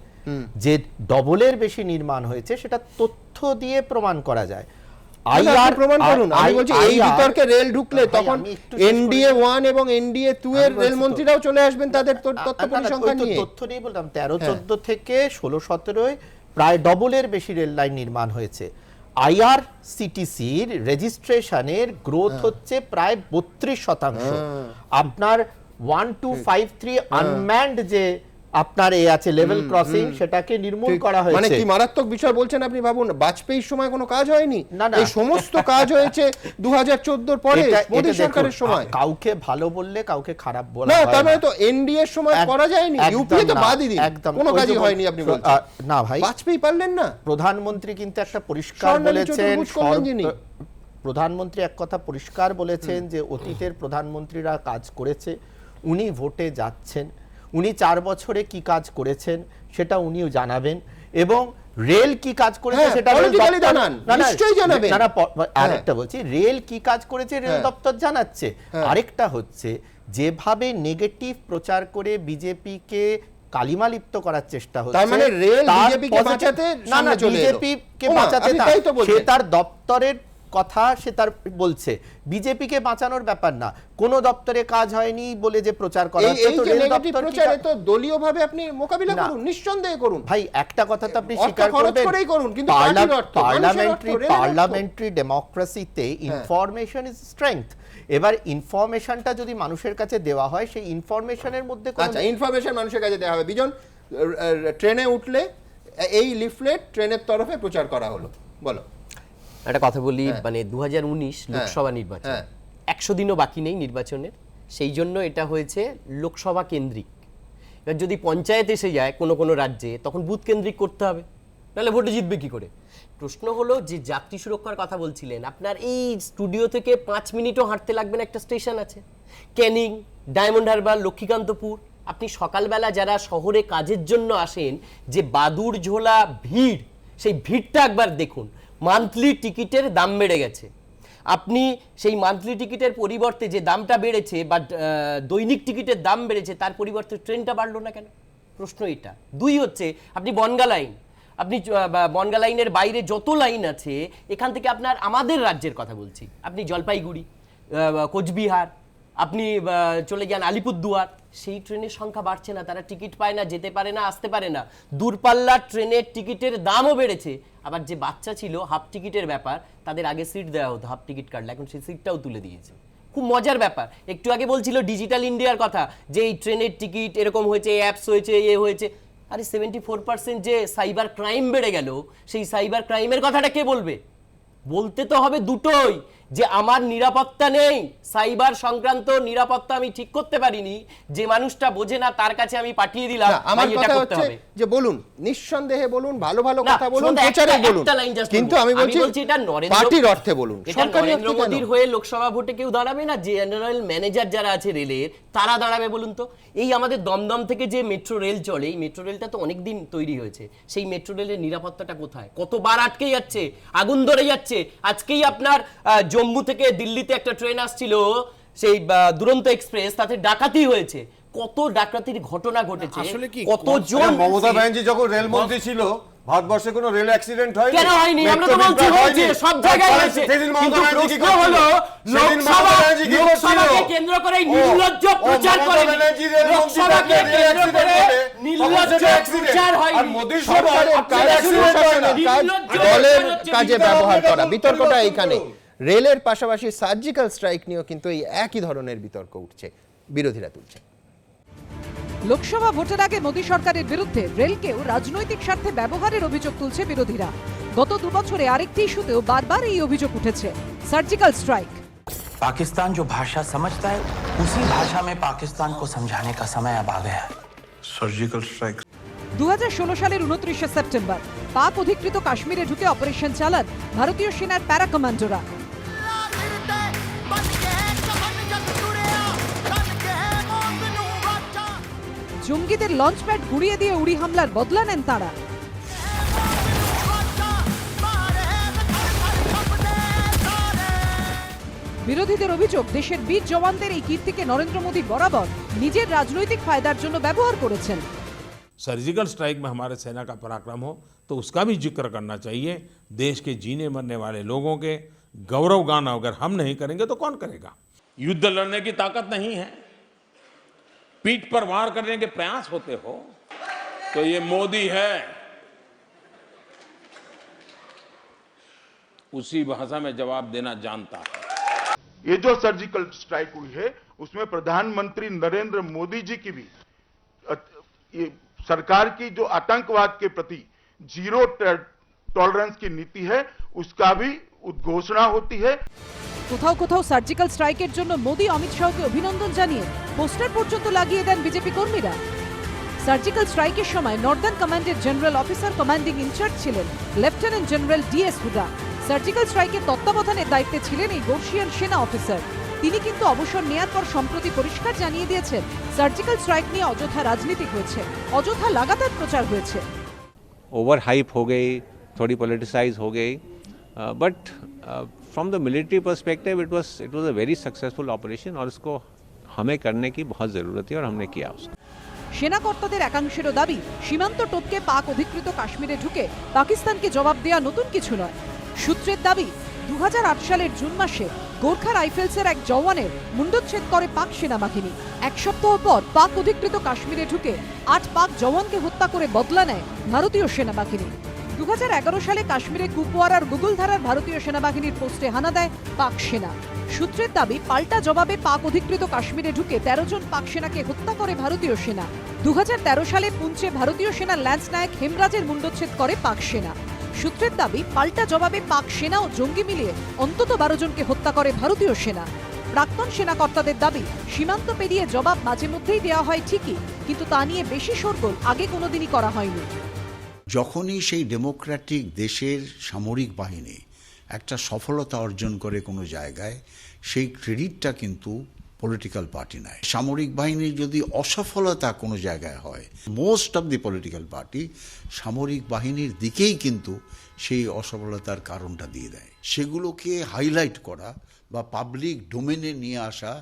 যে ডবলের বেশি নির্মাণ হয়েছে সেটা তথ্য দিয়ে প্রমাণ করা যায়। প্রমাণ করুন। আমি বলছি এই বিতর্কে রেল ঢুকলে তখন এনডিএ 1 এবং এনডিএ 2 এর রেল মন্ত্রীরাও চলে আসবেন তাদের তথ্য পরিসংখ্যান নিয়ে। তথ্য নিয়ে বললাম 13-14 থেকে 16-17 প্রায় ডবলের বেশি রেল লাইন নির্মাণ হয়েছে। আইআরসিটিসির রেজিস্ট্রেশনের গ্রোথ হচ্ছে প্রায় 32%। আপনার 1253 আনম্যান্ড যে আপনার এই আছে লেভেল ক্রসিং, সেটাকে নির্মূল করা হয়েছে। মানে কি মারাত্মক বিষয় বলছেন আপনি? ভাবুন, বাজপেয়ীর সময় কোনো কাজ হয়নি, এই সমস্ত কাজ হয়েছে 2014 পরে মোদী সরকারের সময়। কাউকে ভালো বললে কাউকে খারাপ বলা না, হয় তার মানে তো এনডিএ এর সময় করা যায়নি, ইউপিএ তো বাদই দিন, কোনো কাজই হয়নি আপনি বলছেন। না ভাই, বাজপেয়ী পারলেন না। প্রধানমন্ত্রী কিন্তু একটা পরিষ্কার বলেছেন, প্রধানমন্ত্রী এক কথা পরিষ্কার বলেছেন যে অতীতের প্রধানমন্ত্রীরা কাজ করেছে, উনি ভোটে যাচ্ছেন, উনি 4 বছরে কি কাজ করেছেন সেটা উনিও জানাবেন, এবং রেল কি কাজ করেছে সেটা জানাবেন। আরেকটা বলছি, রেল কি কাজ করেছে রেল দপ্তর জানাচ্ছে। আরেকটা হচ্ছে যেভাবে নেগেটিভ প্রচার করে বিজেপিকে কালিমালিপ্ত করার চেষ্টা হচ্ছে, তার মানে রেল বিজেপিকে বাঁচাতে সামনে চলে এলো। বিজেপিকে বাঁচাতে সে তার দপ্তরের কথা সে তার বলছে, বিজেপিকে বাঁচানোর ব্যাপার না। কোন দপ্তরে কাজ হয়নি বলে যে প্রচার করা হচ্ছে, এই যে নেগেটিভ প্রচারে তো দলীয়ভাবে আপনি মোকাবিলা করুন, নিঃসন্দেহে করুন ভাই। একটা কথা তো আপনি স্বীকার করবেন, কিন্তু পার্লামেন্টারি ডেমোক্রেসিতে ইনফরমেশন ইজ স্ট্রেংথ। এবার ইনফরমেশনটা যদি মানুষের কাছে দেওয়া হয়, সেই ইনফরমেশনের মধ্যে আচ্ছা, ইনফরমেশন মানুষের কাছে দেওয়া হবে। বিজন, ট্রেনে উঠলে এই লিফলেট ট্রেনের তরফে প্রচার করা হলো, বলো। একটা কথা বলি, মানে 2019 লোকসভা নির্বাচন, 100 দিনও বাকি নেই নির্বাচনের, সেই জন্য এটা হয়েছে লোকসভা কেন্দ্রিক। এবার যদি পঞ্চায়েত এসে যায় কোনো রাজ্যে, তখন বুথ কেন্দ্রিক করতে হবে, নাহলে ভোটে জিতবে কি করে। প্রশ্ন হলো যে যাত্রী সুরক্ষার কথা বলছিলেন, আপনার এই স্টুডিও থেকে 5 মিনিটও হাঁটতে লাগবে না, একটা স্টেশন আছে ক্যানিং, ডায়মন্ড হারবার, লক্ষ্মীকান্তপুর। আপনি সকালবেলা যারা শহরে কাজের জন্য আসেন, যে বাদুর ঝোলা ভিড়, সেই ভিড়টা একবার দেখুন। মান্থলি টিকিটের দাম বেড়ে গেছে, আপনি সেই মান্থলি টিকিটের পরিবর্তে যে দামটা বেড়েছে বা দৈনিক টিকিটের দাম বেড়েছে, তার পরিবর্তে ট্রেনটা বাড়লো না কেন? প্রশ্ন এটা। 2 হচ্ছে আপনি বনগা লাইন, আপনি বনগা লাইনের বাইরে যত লাইন আছে, এখান থেকে আপনার আমাদের রাজ্যের কথা বলছি, আপনি জলপাইগুড়ি, কোচবিহার, আপনি চলে যান আলিপুরদুয়ার, সেই ট্রেনের সংখ্যা বাড়ছে না, তারা টিকিট পায় না, যেতে পারে না, আসতে পারে না। দূরপাল্লার ট্রেনের টিকিটের দামও বেড়েছে। আবার যে বাচ্চা ছিল হাফ টিকিটের ব্যাপার, তাদের আগে সিট দেওয়া হতো হাফ টিকিট কাটলে, এখন সেই সিটটাও তুলে দিয়েছে। খুব মজার ব্যাপার। একটু আগে বলছিল ডিজিটাল ইন্ডিয়ার কথা, যে এই ট্রেনের টিকিট এরকম হয়েছে, অ্যাপস হয়েছে, হয়েছে। আরে 74% যে সাইবার ক্রাইম বেড়ে গেল, সেই সাইবার ক্রাইমের কথাটা কে বলবে? বলতে তো হবে দুটোই, যে আমার নিরাপত্তা নেই, সাইবার সংক্রান্ত নিরাপত্তা আমি ঠিক করতে পারিনি, যে মানুষটা বোঝে না তার কাছে আমি পাঠিয়ে দিলাম। আমার কথা হচ্ছে যে বলুন, নিঃসন্দেহে বলুন, ভালো ভালো কথা বলুন, প্রচারে বলুন, কিন্তু আমি বলছি এটা পার্টির অর্থে বলুন। নরেন্দ্র মোদীর হয়ে লোকসভা ভোটে কেউ দাঁড়াবে না, জেনারেল ম্যানেজার যারা আছে রেলের, তারা দাঁড়াবে বলুন তো? এই আমাদের দমদম থেকে যে মেট্রো রেল চলে, এই মেট্রো রেলটা তো অনেকদিন তৈরি হয়েছে, সেই মেট্রো রেলের নিরাপত্তাটা কোথায়? কতবার আটকে যাচ্ছে, আগুন ধরে যাচ্ছে। আজকেই আপনার জম্মু থেকে দিল্লিতে একটা ট্রেন আসছিল, সেই দুরন্ত এক্সপ্রেস, তাতে ডাকাতি হয়েছে। কত ডাকাতির ঘটনা ঘটেছে, কতজন। মমতা ব্যানার্জি যখন রেলমন্ত্রী ছিল, ভারতবর্ষে কোনো রেল অ্যাক্সিডেন্ট হয়নি। কেন হয়নি? আমরা তো বলছি হয়েছে, সব জায়গায় হয়েছে। কিন্তু প্রশ্ন হলো, লোকসভাকে কেন্দ্র করে নির্লজ্জ প্রচার করে, লোকসভাকে কেন্দ্র করে নির্লজ্জ প্রচার হয়, আর মোদির সরকারের দলের কাজে ব্যবহার করা। বিতর্কটা এইখানে। রেলের পাশাপাশি সার্জিক্যাল স্ট্রাইক নিয়েও কিন্তু এই একই ধরনের বিতর্ক উঠছে, বিরোধীরা তুলছে। লোকসভা ভোটের আগে মোদী সরকারের বিরুদ্ধে রেলকেও রাজনৈতিক স্বার্থে ব্যবহারের অভিযোগ তুলছে বিরোধীরা। গত 2 বছরে আরেকটি ইস্যুতেও বারবার এই অভিযোগ উঠেছে, সার্জিক্যাল স্ট্রাইক। पाकिस्तान जो भाषा समझता है, उसी भाषा में पाकिस्तान को समझाने का समय अब आ गया है। Surgical strike. 2016 সালের 29 সেপ্টেম্বর পাক অধিকৃত কাশ্মীরে ঢুকে অপারেশন চালান ভারতীয় সেনার প্যারা কমান্ডোরা। জঙ্গিদের লঞ্চপ্যাড গুড়িয়ে দিয়ে উড়ি হামলার বদলা নেন তারা। বিরোধীদের অভিযোগ, দেশের বীর জওয়ানদের এই কীর্তিকে নরেন্দ্র মোদী বরাবর নিজের রাজনৈতিক ফায়দার জন্য ব্যবহার করেছেন। सर्जिकल स्ट्राइक में हमारे सेना का पराक्रम हो तो उसका भी जिक्र करना चाहिए। देश के जीने मरने वाले लोगों के गौरव गान अगर हम नहीं करेंगे तो कौन करेगा। युद्ध लड़ने की ताकत नहीं है, पीठ पर वार करने के प्रयास होते हो तो ये मोदी है, उसी भाषा में जवाब देना जानता है। ये जो सर्जिकल स्ट्राइक हुई है उसमें प्रधानमंत्री नरेंद्र मोदी जी की भी ये सरकार की जो आतंकवाद के प्रति जीरो टॉलरेंस की नीति है उसका भी उद्घोषणा होती है। কোথাও কোথাও সার্জিক্যাল স্ট্রাইকের জন্য মোদী অমিত শাহকে অভিনন্দন জানিয়ে পোস্টার পর্যন্ত লাগিয়ে দেন বিজেপি কর্মীরা। সার্জিক্যাল স্ট্রাইকের সময় নর্দার্ন কমান্ডের জেনারেল অফিসার কমান্ডিং ইনচার্জ ছিলেন lieutenant general DS Hooda. Surgical স্ট্রাইকের তত্ত্বাবধানের দায়িত্বে ছিলেন এই বর্ষীয়ান সেনা অফিসার। তিনি কিন্তু অবসর নেয়ার পর সম্প্রতি পরিষ্কার জানিয়ে দিয়েছেন, সার্জিক্যাল স্ট্রাইক নিয়ে অযথা রাজনীতি হয়েছে, অযথা লাগাতার প্রচার হয়েছে। ओवर हाइप हो गई, थोड़ी पॉलिटिसाइज हो गई, but from the military perspective it was a very successful operation और इसको हमें करने की बहुत ज़रूरत है और हमने किया उसको। সেনা কর্তাদের একাংশেরও দাবি, সীমান্ত টপকে পাক অধিকৃত কাশ্মীরে ঢুকে পাকিস্তানকে জবাব দেওয়া নতুন কিছু নয়। সূত্রের দাবি, 2008 সালের জুন মাসে গোর্খা রাইফেলসের এক জওয়ানের মুন্ডচ্ছেদ করে পাক সেনাবাহিনী। এক সপ্তাহ পর পাক অধিকৃত কাশ্মীরে ঢুকে 8 পাক জওয়ানকে হত্যা করে বদলা নেয় ভারতীয় সেনাবাহিনী। 2011 সালে কাশ্মীরে কুপওয়ারার গুগলধারার ভারতীয় সেনাবাহিনীর পোস্টে হানা দেয় পাক সেনা। সূত্রের দাবি, পাল্টা জবাবে পাক অধিকৃত কাশ্মীরে ঢুকে 13 জন পাক সেনাকে হত্যা করে ভারতীয় সেনা। 2013 সালে পুঞ্চে ভারতীয় সেনার ল্যান্স নায়ক হেমরাজের মুন্ডচ্ছেদ করে পাক সেনা। সূত্রের দাবি, পাল্টা জবাবে পাক সেনা ও জঙ্গি মিলিয়ে অন্তত 12 জনকে হত্যা করে ভারতীয় সেনা। প্রাক্তন সেনা কর্তাদের দাবি, সীমান্ত পেরিয়ে জবাব মাঝে মধ্যেই দেওয়া হয় ঠিকই, কিন্তু তা নিয়ে বেশি শোরগোল আগে কোনোদিনই করা হয়নি। যখনই সেই ডেমোক্রেটিক দেশের সামরিক বাহিনী একটা সফলতা অর্জন করে কোনো জায়গায়, সেই ক্রেডিটটা কিন্তু পলিটিক্যাল পার্টি নেয়। সামরিক বাহিনীর যদি অসফলতা কোনো জায়গায় হয়, most of the political party সামরিক বাহিনীর দিকেই কিন্তু সেই অসফলতার কারণটা দিয়ে দেয়। সেগুলোকে হাইলাইট করা বা পাবলিক ডোমেনে নিয়ে আসা,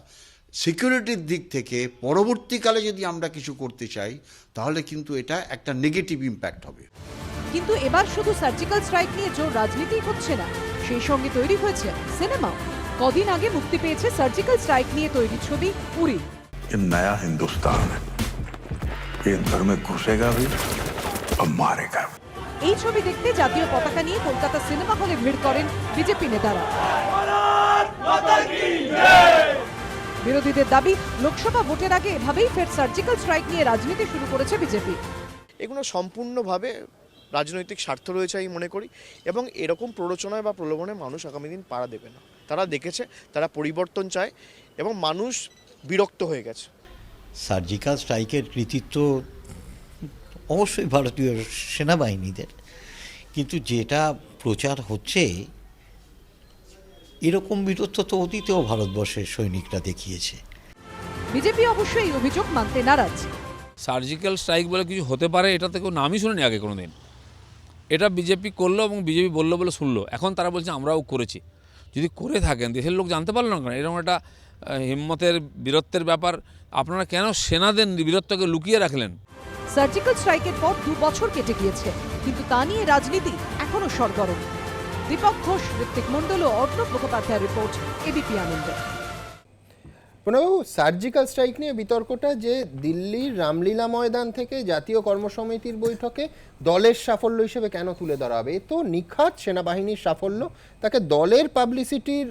সিকিউরিটির দিক থেকে পরবর্তীকালে যদি আমরা কিছু করতে চাই তাহলে কিন্তু এটা একটা নেগেটিভ ইম্প্যাক্ট হবে। কিন্তু এবার শুধু সার্জিক্যাল স্ট্রাইক নিয়ে জোর রাজনীতি হচ্ছে না, সেই সঙ্গে তৈরি হয়েছে সিনেমা। কদিন আগে মুক্তি পেয়েছে সার্জিক্যাল স্ট্রাইক নিয়ে তৈরি ছবি উরি। ये नया हिंदुस्तान है, ये घर में घुसेगा भी और मारेगा। এই ছবি দেখতে জাতীয় পতাকা নিয়ে কলকাতা সিনেমা হলে ভিড় করেন বিজেপি নেতারা। বিরোধীদের দাবি, লোকসভা ভোটের আগে এভাবেই ফের সার্জিক্যাল স্ট্রাইক নিয়ে রাজনীতি শুরু করেছে বিজেপি। এগুলো সম্পূর্ণভাবে রাজনৈতিক স্বার্থ রয়েছে আমি মনে করি, এবং এরকম প্ররোচনায় বা প্রলোভনে মানুষ আগামী দিন পাড়া দেবে না। তারা দেখেছে, তারা পরিবর্তন চায় এবং মানুষ বিরক্ত হয়ে গেছে। সার্জিক্যাল স্ট্রাইকের কৃতিত্ব অবশ্যই ভারতীয় সেনাবাহিনীদের, কিন্তু যেটা প্রচার হচ্ছে এরকম বীরত্ব তো অতীতেও ভারতবর্ষের সৈনিকরা দেখিয়েছে। বিজেপি অবশ্যই এই অভিযোগ মানতে নারাজ। সার্জিক্যাল স্ট্রাইক বলে কিছু হতে পারে এটা তো কেউ নামই শুনিনি আগে কোনোদিন। এটা বিজেপি করলো এবং বিজেপি বললো বলে শুনলো, এখন তারা বলছে আমরাও করেছি। যদি করে থাকেন দেশের লোক জানতে পারলো না কেন? এরকম একটা হিম্মতের বীরত্বের ব্যাপার, আপনারা কেন সেনাদের বীরত্বকে লুকিয়ে রাখলেন? সার্জিক্যাল স্ট্রাইকের পর 2 বছর কেটে গিয়েছে, কিন্তু তা নিয়ে রাজনীতি এখনো সরগরম। দীপক ঘোষ, ঋত্বিক মণ্ডল ও অর্ণব মুখোপাধ্যায়ের রিপোর্ট, এবিপি আনন্দ। প্রণব, সার্জিক্যাল স্ট্রাইক নিয়ে বিতর্কটা যে দিল্লির রামলীলা ময়দান থেকে জাতীয় কর্মসমিতির বৈঠকে দলের সাফল্য হিসেবে কেন তুলে ধরা হবে? এ তো নিখাত সেনাবাহিনীর সাফল্য, তাকে দলের পাবলিসিটির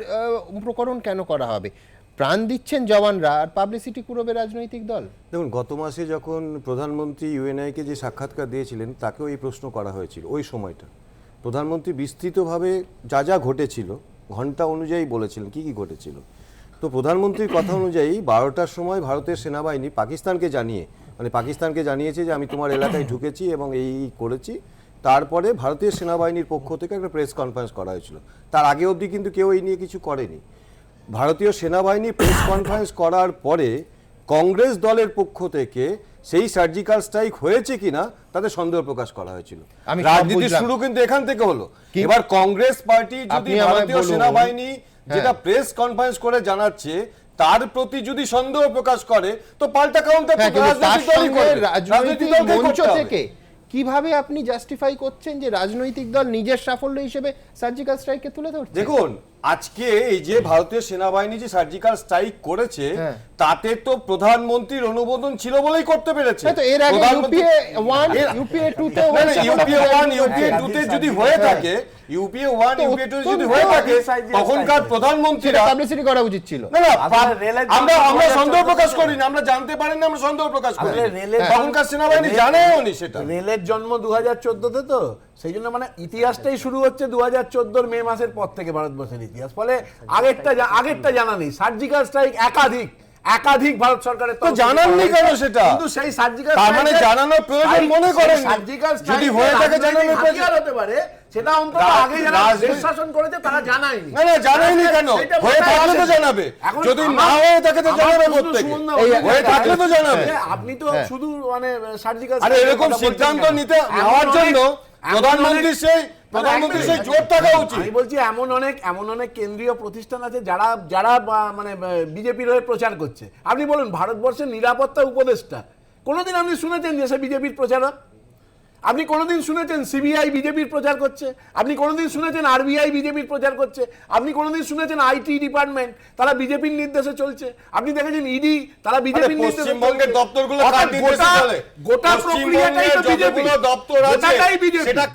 উপকরণ কেন করা হবে? প্রাণ দিচ্ছেন জওয়ানরা আর পাবলিসিটি কুড়বে রাজনৈতিক দল। দেখুন, গত মাসে যখন প্রধানমন্ত্রী ইউএনআইকে যে সাক্ষাৎকার দিয়েছিলেন তাকেও এই প্রশ্ন করা হয়েছিল। ওই সময়টা প্রধানমন্ত্রী বিস্তৃতভাবে যা যা ঘটেছিল ঘন্টা অনুযায়ী বলেছিলেন কি কি ঘটেছিল। তো প্রধানমন্ত্রীর কথা অনুযায়ী 12টার সময় ভারতের সেনাবাহিনী পাকিস্তানকে জানিয়েছে যে আমি তোমার এলাকায় ঢুকেছি এবং এই করেছি। তারপরে ভারতীয় সেনাবাহিনীর পক্ষ থেকে একটা প্রেস কনফারেন্স করা হয়েছিল। তার আগে অবধি কিন্তু কেউ এই নিয়ে কিছু করেনি। ভারতীয় সেনাবাহিনী প্রেস কনফারেন্স করার পরে কংগ্রেস দলের পক্ষ থেকে সেই সার্জিক্যাল স্ট্রাইক হয়েছে কিনা তাতে সন্দেহ প্রকাশ করা হয়েছিল। আমি রাজনীতি শুরু কিন্তু এখান থেকে হলো। এবার কংগ্রেস পার্টি যদি ভারতীয় সেনাবাহিনী যেটা প্রেস কনফারেন্স করে জানাচ্ছে তার প্রতি যদি সন্দেহ প্রকাশ করে তো পাল্টা কাউন্টার রাজনৈতিক মঞ্চ থেকে কিভাবে আপনি জাস্টিফাই করছেন যে রাজনৈতিক দল নিজের সাফল্য হিসেবে সার্জিক্যাল স্ট্রাইককে তুলে ধরছে? দেখুন, আজকে এই যে ভারতীয় সেনাবাহিনী যে সার্জিক্যাল স্ট্রাইক করেছে তাতে তো প্রধানমন্ত্রীর অনুমোদন ছিল বলেই করতে পেরেছে। তো এর আগে ইউপিএ 1 ইউপিএ 2 তে ইউপিএ 1 ইউপিএ 2 তে যদি হয়ে থাকে, ইউপিএ 1 ইউপিএ 2 যদি হয়ে থাকে তখনকার প্রধানমন্ত্রীরা পাবলিসিটি করা উচিত ছিল। না না, আমরা সন্দেহ প্রকাশ করিনি, আমরা জানতে পারি না, আমরা সন্দেহ প্রকাশ করি। তখনকার সেনাবাহিনী জানেও নি সেটা। রেলের জন্ম 2014 তে, তো সেই জন্য মানে ইতিহাসটাই শুরু হচ্ছে 2014 মে মাসের পর থেকে ভারতবর্ষের ইতিহাস। ফলে আগেরটা জানা নেই। সার্জিক্যাল স্ট্রাইক একাধিক ভারত সরকারের তো জানাননি কেন সেটা? কিন্তু সেই সার্জিক্যাল তার মানে জানানোর প্রয়োজন মনে করেন সার্জিক্যাল যদি হয়ে থাকে জানানোর প্রয়োজন হতে পারে, সেটা অন্তত আগে যারা দেশ শাসন করেছে তারা জানায়নি। না না, জানায়নি কেন? হয়ে থাকলে তো জানাবে, যদি না হয়ে থাকে তো জানাবে প্রত্যেকে। হয়ে থাকলে তো জানাবে। আপনি তো শুধু মানে সার্জিক্যাল আরে এরকম সিদ্ধান্ত নেওয়ার জন্য প্রধানমন্ত্রীর সেই জোর থাকা উচিত। আমি বলছি এমন অনেক কেন্দ্রীয় প্রতিষ্ঠান আছে যারা মানে বিজেপির হয়ে প্রচার করছে। আপনি বলুন, ভারতবর্ষের নিরাপত্তা উপদেষ্টা কোনোদিন আপনি শুনেছেন যে সে বিজেপির প্রচারক? আপনি কোনোদিন শুনেছেন সিবিআই বিজেপির প্রচার করছে? আপনি কোনোদিন শুনেছেন আরবিআই বিজেপির প্রচার করছে? আপনি কোনোদিন শুনেছেন আইটি ডিপার্টমেন্ট তারা বিজেপির নির্দেশে চলছে? আপনি দেখেছেন ইডি তারা বিজেপির নির্দেশে? পশ্চিমবঙ্গের দপ্তরগুলো গোটা প্রক্রিয়াটাই তো বিজেপি, দপ্তর আছে গোটাটাই বিজেপি। সেটা